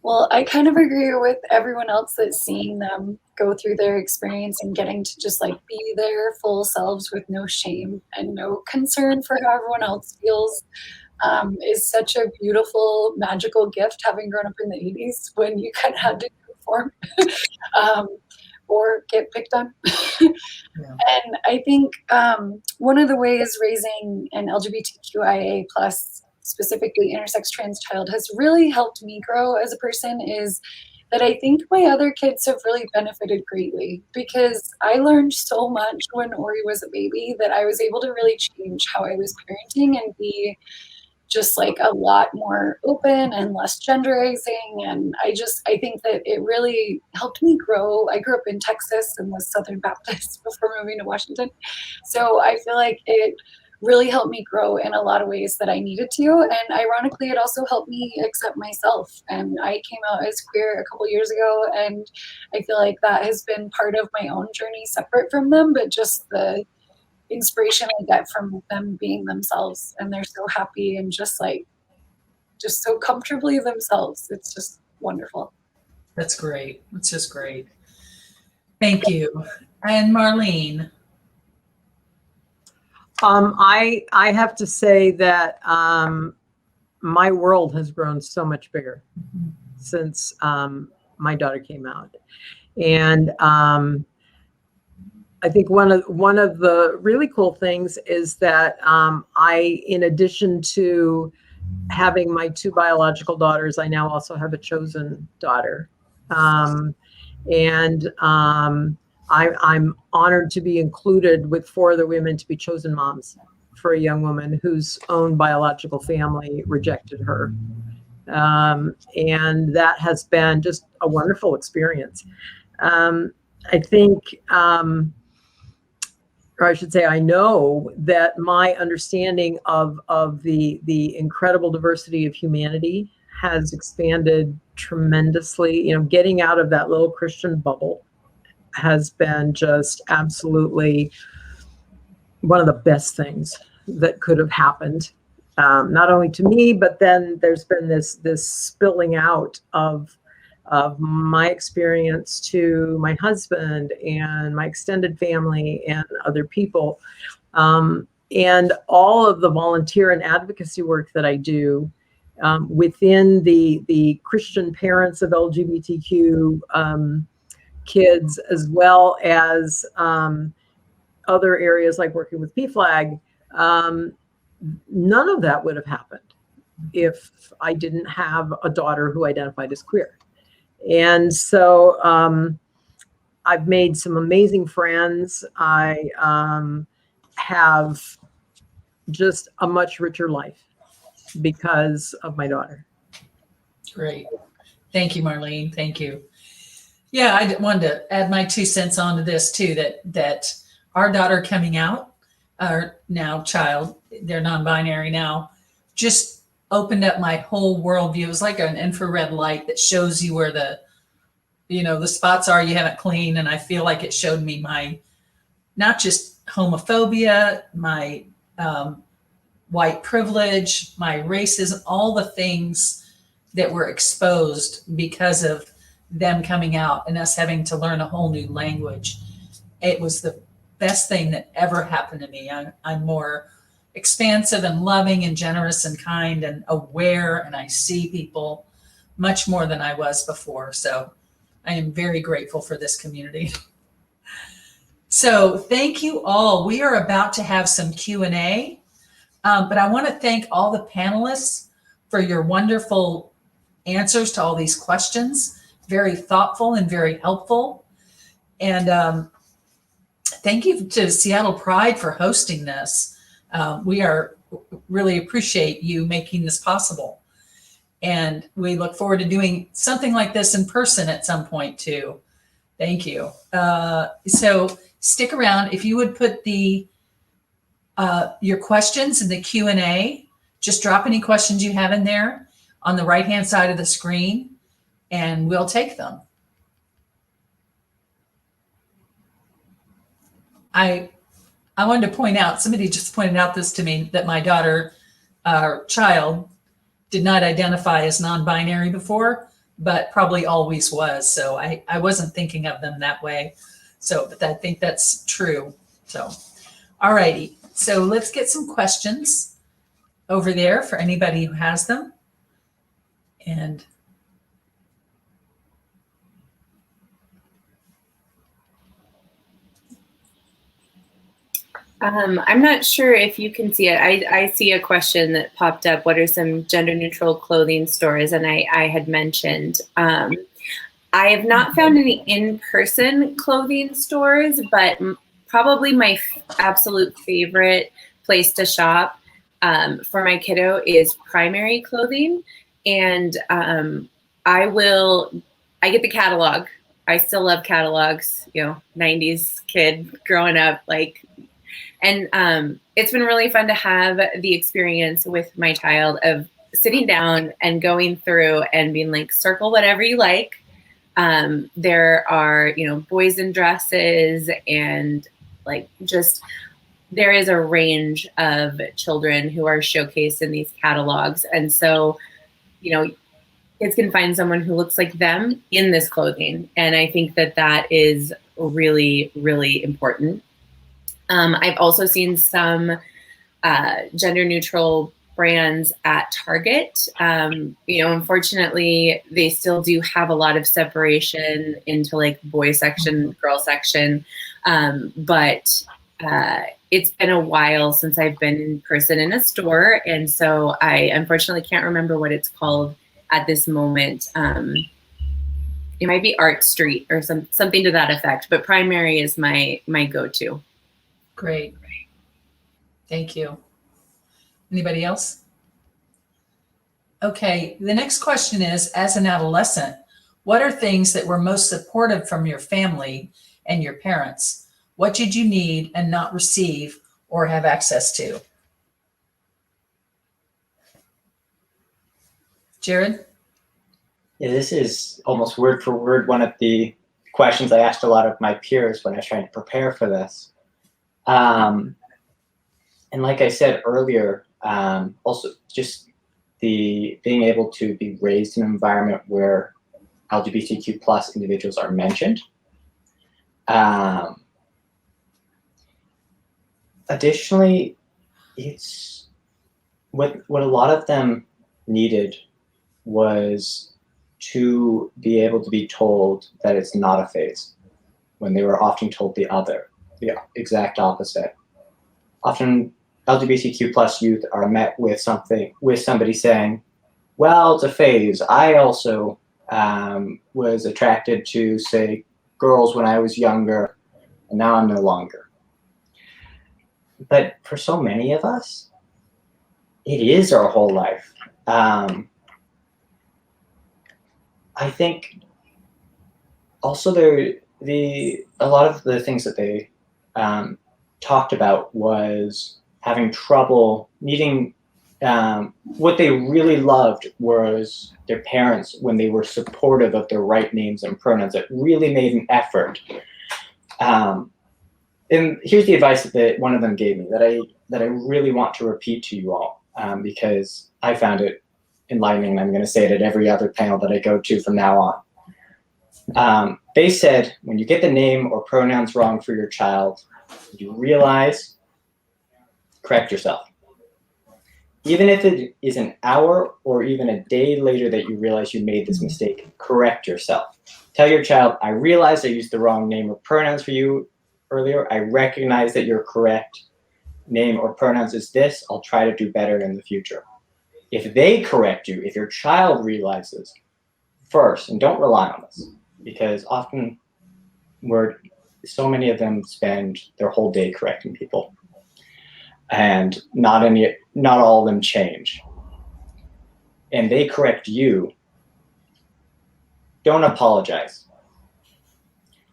Well, I kind of agree with everyone else that seeing them go through their experience and getting to just like be their full selves with no shame and no concern for how everyone else feels is such a beautiful, magical gift, having grown up in the 80s when you kind of had to conform or get picked on. Yeah. And I think one of the ways raising an LGBTQIA plus, specifically intersex trans child, has really helped me grow as a person is that I think my other kids have really benefited greatly, because I learned so much when Ori was a baby that I was able to really change how I was parenting and be just like a lot more open and less genderizing. And I think that it really helped me grow. I grew up in Texas and was Southern Baptist before moving to Washington. So I feel like it really helped me grow in a lot of ways that I needed to. And ironically, it also helped me accept myself. And I came out as queer a couple years ago, and I feel like that has been part of my own journey separate from them, but just the inspiration I get from them being themselves, and they're so happy and just so comfortably themselves. It's just wonderful. That's great. It's just great. Thank you. And Marlene. I have to say that my world has grown so much bigger since my daughter came out, and I think one of the really cool things is that I, in addition to having my 2 biological daughters, I now also have a chosen daughter, and I'm honored to be included with 4 other women to be chosen moms for a young woman whose own biological family rejected her. And that has been just a wonderful experience. I think, or I should say, I know that my understanding of the incredible diversity of humanity has expanded tremendously. You know, getting out of that little Christian bubble has been just absolutely one of the best things that could have happened, not only to me, but then there's been this spilling out of my experience to my husband and my extended family and other people, and all of the volunteer and advocacy work that I do within the Christian parents of LGBTQ kids, as well as other areas like working with PFLAG. None of that would have happened if I didn't have a daughter who identified as queer. And so I've made some amazing friends. I have just a much richer life because of my daughter. Great. Thank you, Marlene. Thank you. Yeah, I wanted to add my 2 cents onto this too, that our daughter coming out, our now child, they're non-binary now, just opened up my whole worldview. It was like an infrared light that shows you where the spots are you haven't cleaned. And I feel like it showed me my, not just homophobia, my white privilege, my racism, all the things that were exposed because of them coming out and us having to learn a whole new language. It was the best thing that ever happened to me. I'm more expansive and loving and generous and kind and aware, and I see people much more than I was before. So I am very grateful for this community. So thank you all. We are about to have some Q&A, but I want to thank all the panelists for your wonderful answers to all these questions. Very thoughtful and very helpful. And thank you to Seattle Pride for hosting this. We really appreciate you making this possible. And we look forward to doing something like this in person at some point too. Thank you. So stick around. If you would put your questions in the Q&A, just drop any questions you have in there on the right-hand side of the screen, and we'll take them. I wanted to point out, somebody just pointed out this to me, that my daughter, child, did not identify as non-binary before, but probably always was. So I wasn't thinking of them that way. So, but I think that's true. So, all righty. So let's get some questions over there for anybody who has them. And I'm not sure if you can see it. I see a question that popped up. What are some gender neutral clothing stores? And I had mentioned I have not found any in-person clothing stores, but probably my absolute favorite place to shop for my kiddo is Primary Clothing. And I get the catalog. I still love catalogs, 90s kid growing up, and it's been really fun to have the experience with my child of sitting down and going through and being like, circle whatever you like. There are, boys in dresses and there is a range of children who are showcased in these catalogs. And so, kids can find someone who looks like them in this clothing. And I think that is really, really important. I've also seen some gender neutral brands at Target. Unfortunately, they still do have a lot of separation into boy section, girl section. But it's been a while since I've been in person in a store. And so I unfortunately can't remember what it's called at this moment. It might be Art Street or something to that effect, but Primary is my go-to. Great. Thank you. Anybody else? Okay, the next question is, as an adolescent, what are things that were most supportive from your family and your parents? What did you need and not receive or have access to? Jared? Yeah, this is almost word for word one of the questions I asked a lot of my peers when I was trying to prepare for this. And like I said earlier, also just being able to be raised in an environment where LGBTQ plus individuals are mentioned. Additionally, it's what a lot of them needed was to be able to be told that it's not a phase, when they were often told the exact opposite. Often LGBTQ plus youth are met with somebody saying, well, it's a phase. I also was attracted to, say, girls when I was younger, and now I'm no longer. But for so many of us, it is our whole life. I think also a lot of the things that they talked about was having trouble needing, what they really loved was their parents when they were supportive of their right names and pronouns, that really made an effort. And here's the advice that one of them gave me that I really want to repeat to you all, because I found it enlightening, and I'm going to say it at every other panel that I go to from now on. They said, when you get the name or pronouns wrong for your child, you realize, correct yourself. Even if it is an hour or even a day later that you realize you made this mistake, correct yourself. Tell your child, I realized I used the wrong name or pronouns for you earlier. I recognize that your correct name or pronouns is this. I'll try to do better in the future. If they correct you, if your child realizes first, and don't rely on this, because often so many of them spend their whole day correcting people, and not all of them change. And they correct you, don't apologize.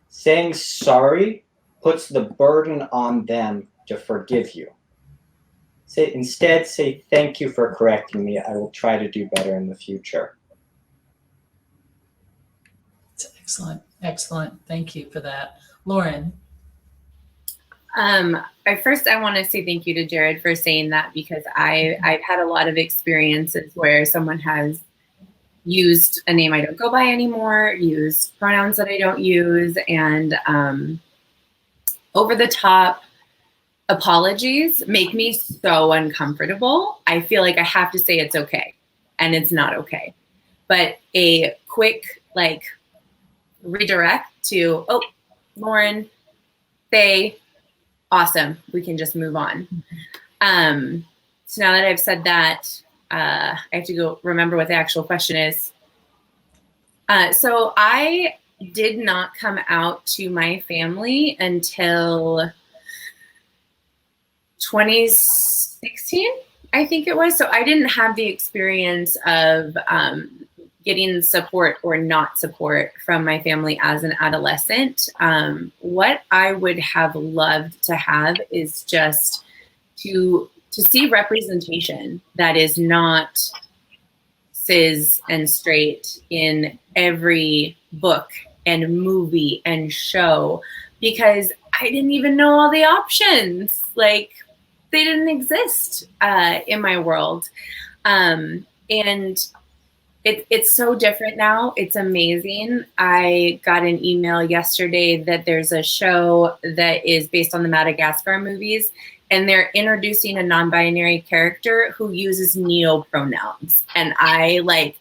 Saying sorry puts the burden on them to forgive you. Instead, say, thank you for correcting me. I will try to do better in the future. That's excellent. Excellent. Thank you for that. Loren? First, I want to say thank you to Jared for saying that, because I've had a lot of experiences where someone has used a name I don't go by anymore, used pronouns that I don't use, and over the top apologies make me so uncomfortable. I feel like I have to say it's okay, and it's not okay. But a quick redirect to, oh, Loren, say, awesome, we can just move on. So now that I've said that, I have to go remember what the actual question is. So I did not come out to my family until 2016, I think it was. So I didn't have the experience of getting support or not support from my family as an adolescent. What I would have loved to have is just to see representation that is not cis and straight in every book and movie and show, because I didn't even know all the options. Like, they didn't exist in my world. And it's so different now. It's amazing. I got an email yesterday that there's a show that is based on the Madagascar movies, and they're introducing a non-binary character who uses neo-pronouns. And my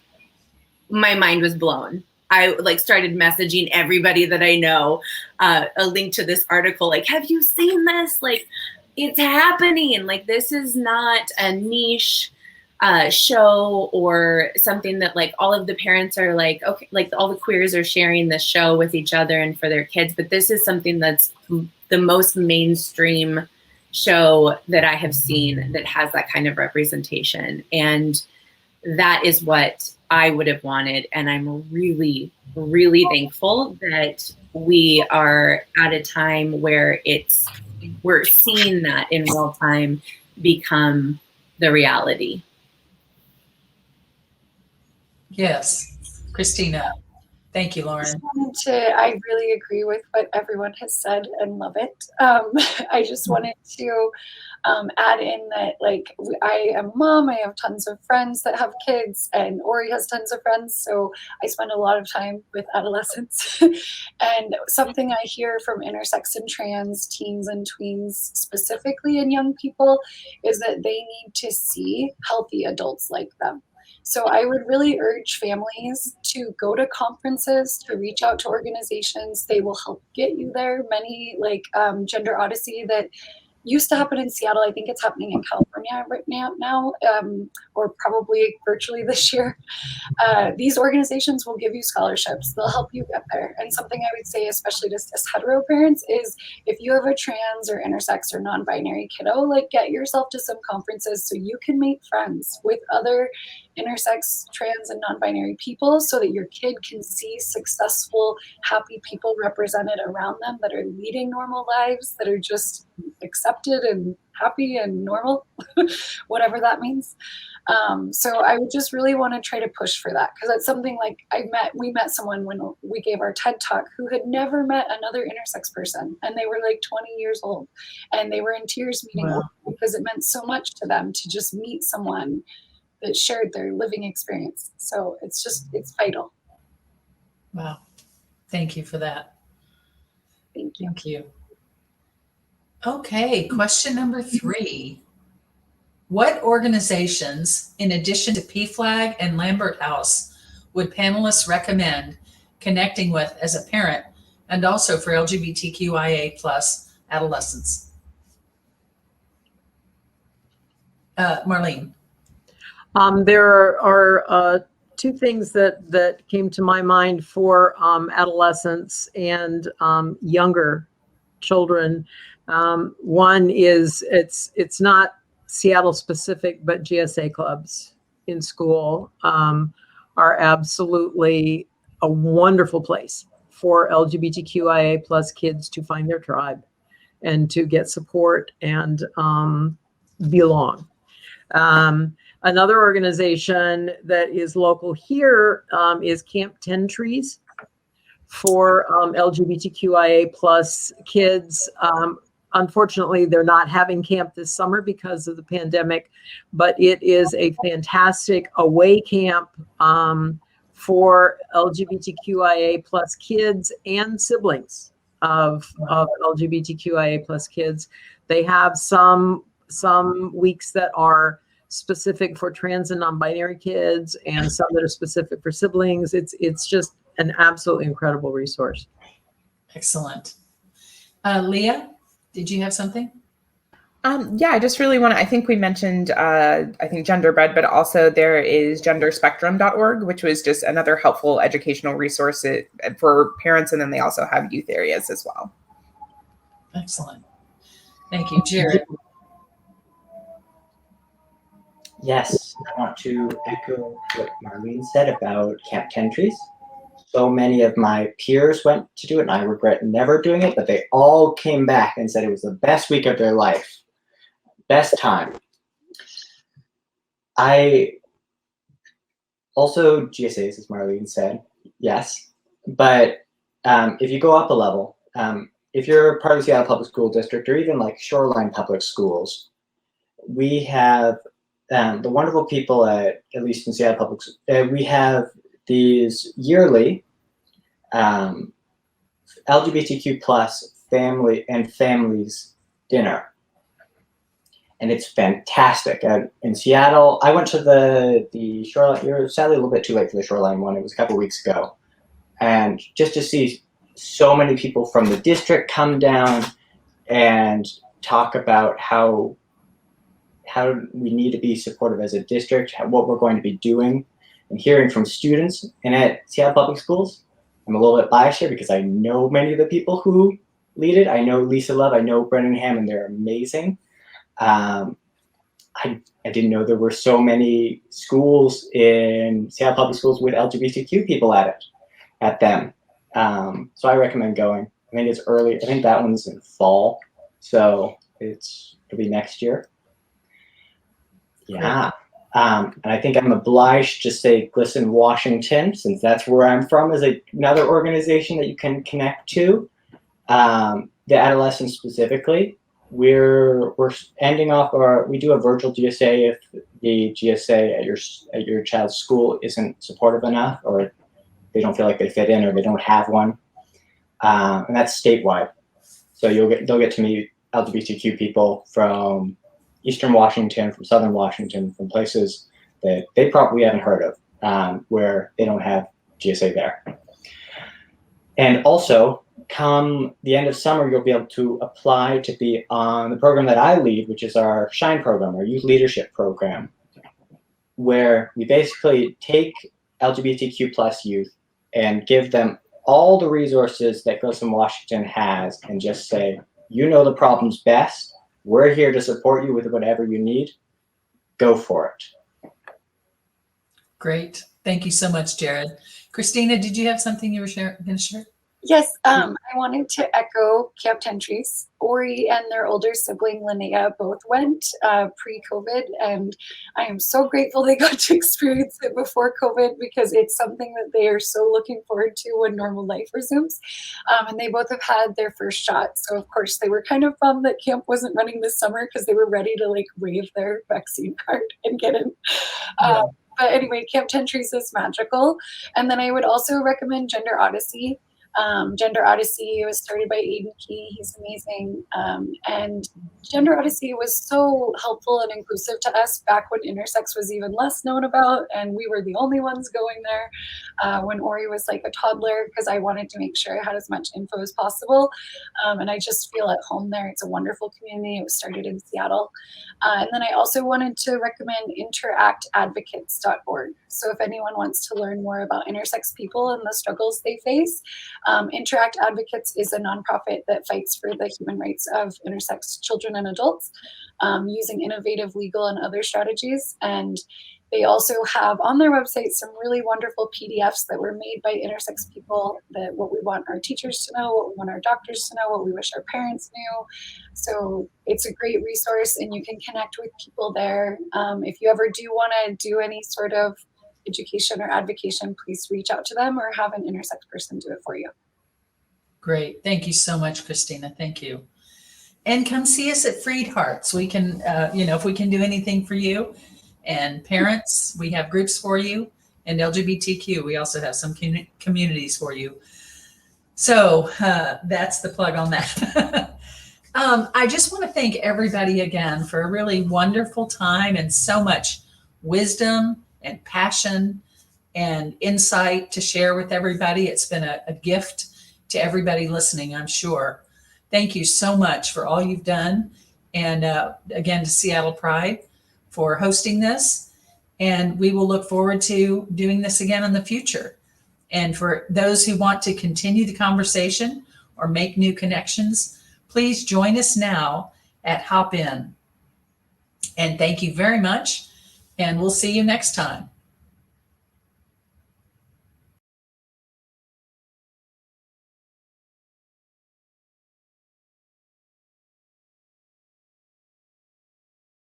mind was blown. I started messaging everybody that I know a link to this article. Like, have you seen this? Like, it's happening. Like, this is not a niche show or something that like all of the parents are like, okay, like all the queers are sharing this show with each other and for their kids. But this is something that's the most mainstream show that I have seen that has that kind of representation. And that is what I would have wanted. And I'm really, really thankful that we are at a time where we're seeing that in real time become the reality. Yes, Kristina. Thank you, Loren. I really agree with what everyone has said and love it. I just wanted to add in that, like, I am a mom. I have tons of friends that have kids, and Ori has tons of friends. So I spend a lot of time with adolescents. And something I hear from intersex and trans teens and tweens, specifically in young people, is that they need to see healthy adults like them. So I would really urge families to go to conferences, to reach out to organizations. They will help get you there. Many, like Gender Odyssey, that used to happen in Seattle. I think it's happening in California right now, or probably virtually this year. These organizations will give you scholarships. They'll help you get there. And something I would say, especially to cis hetero parents, is if you have a trans or intersex or non-binary kiddo, like, get yourself to some conferences so you can make friends with other intersex, trans, and non-binary people, so that your kid can see successful, happy people represented around them that are leading normal lives, that are just accepted and happy and normal, whatever that means. So I would just really want to try to push for that, because it's something like we met someone when we gave our TED Talk who had never met another intersex person, and they were like 20 years old, and they were in tears meeting Wow. because it meant so much to them to just meet someone that shared their living experience. So it's vital. Wow. Thank you for that. Thank you. Thank you. Okay, question number 3. What organizations, in addition to PFLAG and Lambert House, would panelists recommend connecting with as a parent, and also for LGBTQIA plus adolescents? Marlene. There are 2 things that came to my mind for adolescents and younger children. One is it's not Seattle specific, but GSA clubs in school are absolutely a wonderful place for LGBTQIA plus kids to find their tribe and to get support and belong. Another organization that is local here is Camp 10 Trees for LGBTQIA plus kids. Unfortunately, they're not having camp this summer because of the pandemic, but it is a fantastic away camp for LGBTQIA plus kids and siblings of LGBTQIA plus kids. They have some weeks that are specific for trans and non-binary kids, and some that are specific for siblings. It's just an absolutely incredible resource. Excellent. Leah, did you have something? Yeah, I just really want to, I think we mentioned, I think genderbread, but also there is genderspectrum.org, which was just another helpful educational resource for parents. And then they also have youth areas as well. Excellent. Thank you, Jared. Yes, I want to echo what Marlene said about camp entries. So many of my peers went to do it, and I regret never doing it, but they all came back and said it was the best week of their life. Best time. I also, GSAs, as Marlene said, yes. But if you go up a level, if you're part of the Seattle Public School District or even like Shoreline Public Schools, we have the wonderful people at least in Seattle Public Schools, we have these yearly LGBTQ plus family and families dinner. And it's fantastic. In Seattle, I went to the Shoreline. You're sadly a little bit too late for the Shoreline one. It was a couple weeks ago, and just to see so many people from the district come down and talk about how we need to be supportive as a district, what we're going to be doing, and hearing from students. And at Seattle Public Schools, I'm a little bit biased here because I know many of the people who lead it. I know Lisa Love. I know Brendan Ham, and they're amazing. I didn't know there were so many schools in Seattle Public Schools with LGBTQ people at them. So I recommend going. I think it's early. I think that one's in fall, so it'll be next year. Yeah. And I think I'm obliged to say GLSEN Washington, since that's where I'm from, is another organization that you can connect to. The adolescents specifically. We're ending off, or we do a virtual GSA if the GSA at your child's school isn't supportive enough, or they don't feel like they fit in, or they don't have one, and that's statewide. So they'll get to meet LGBTQ people from Eastern Washington, from Southern Washington, from places that they probably haven't heard of, where they don't have GSA there. And also, come the end of summer, you'll be able to apply to be on the program that I lead, which is our SHINE program, our youth leadership program, where we basically take LGBTQ plus youth and give them all the resources that GLSEN Washington has and just say, you know the problems best. We're here to support you with whatever you need. Go for it. Great. Thank you so much, Jared. Kristina, did you have something you were going to share? Yes, I wanted to echo camp entries. Ori and their older sibling Linnea both went pre-COVID, and I am so grateful they got to experience it before COVID because it's something that they are so looking forward to when normal life resumes. And they both have had their first shot, so of course they were kind of bummed that camp wasn't running this summer because they were ready to like wave their vaccine card and get in. But anyway, camp entries is magical. And then I would also recommend Gender Odyssey. Gender Odyssey was started by Aiden Key. He's amazing. And Gender Odyssey was so helpful and inclusive to us back when intersex was even less known about, and we were the only ones going there when Ori was like a toddler, because I wanted to make sure I had as much info as possible. And I just feel at home there. It's a wonderful community. It was started in Seattle. And then I also wanted to recommend interactadvocates.org. So if anyone wants to learn more about intersex people and the struggles they face, Interact Advocates is a nonprofit that fights for the human rights of intersex children and adults using innovative legal and other strategies. And they also have on their website some really wonderful PDFs that were made by intersex people, that what we want our teachers to know, what we want our doctors to know, what we wish our parents knew. So it's a great resource, and you can connect with people there. If you ever do want to do any sort of education or advocation, please reach out to them or have an intersex person do it for you. Great. Thank you so much, Kristina. Thank you. And come see us at Freed Hearts. We can, if we can do anything for you. And parents, we have groups for you. And LGBTQ, we also have some communities for you. So that's the plug on that. I just want to thank everybody again for a really wonderful time and so much wisdom and passion and insight to share with everybody. It's been a gift to everybody listening, I'm sure. Thank you so much for all you've done. and again to Seattle Pride for hosting this. And we will look forward to doing this again in the future. And for those who want to continue the conversation or make new connections, please join us now at Hop In. And thank you very much. And we'll see you next time.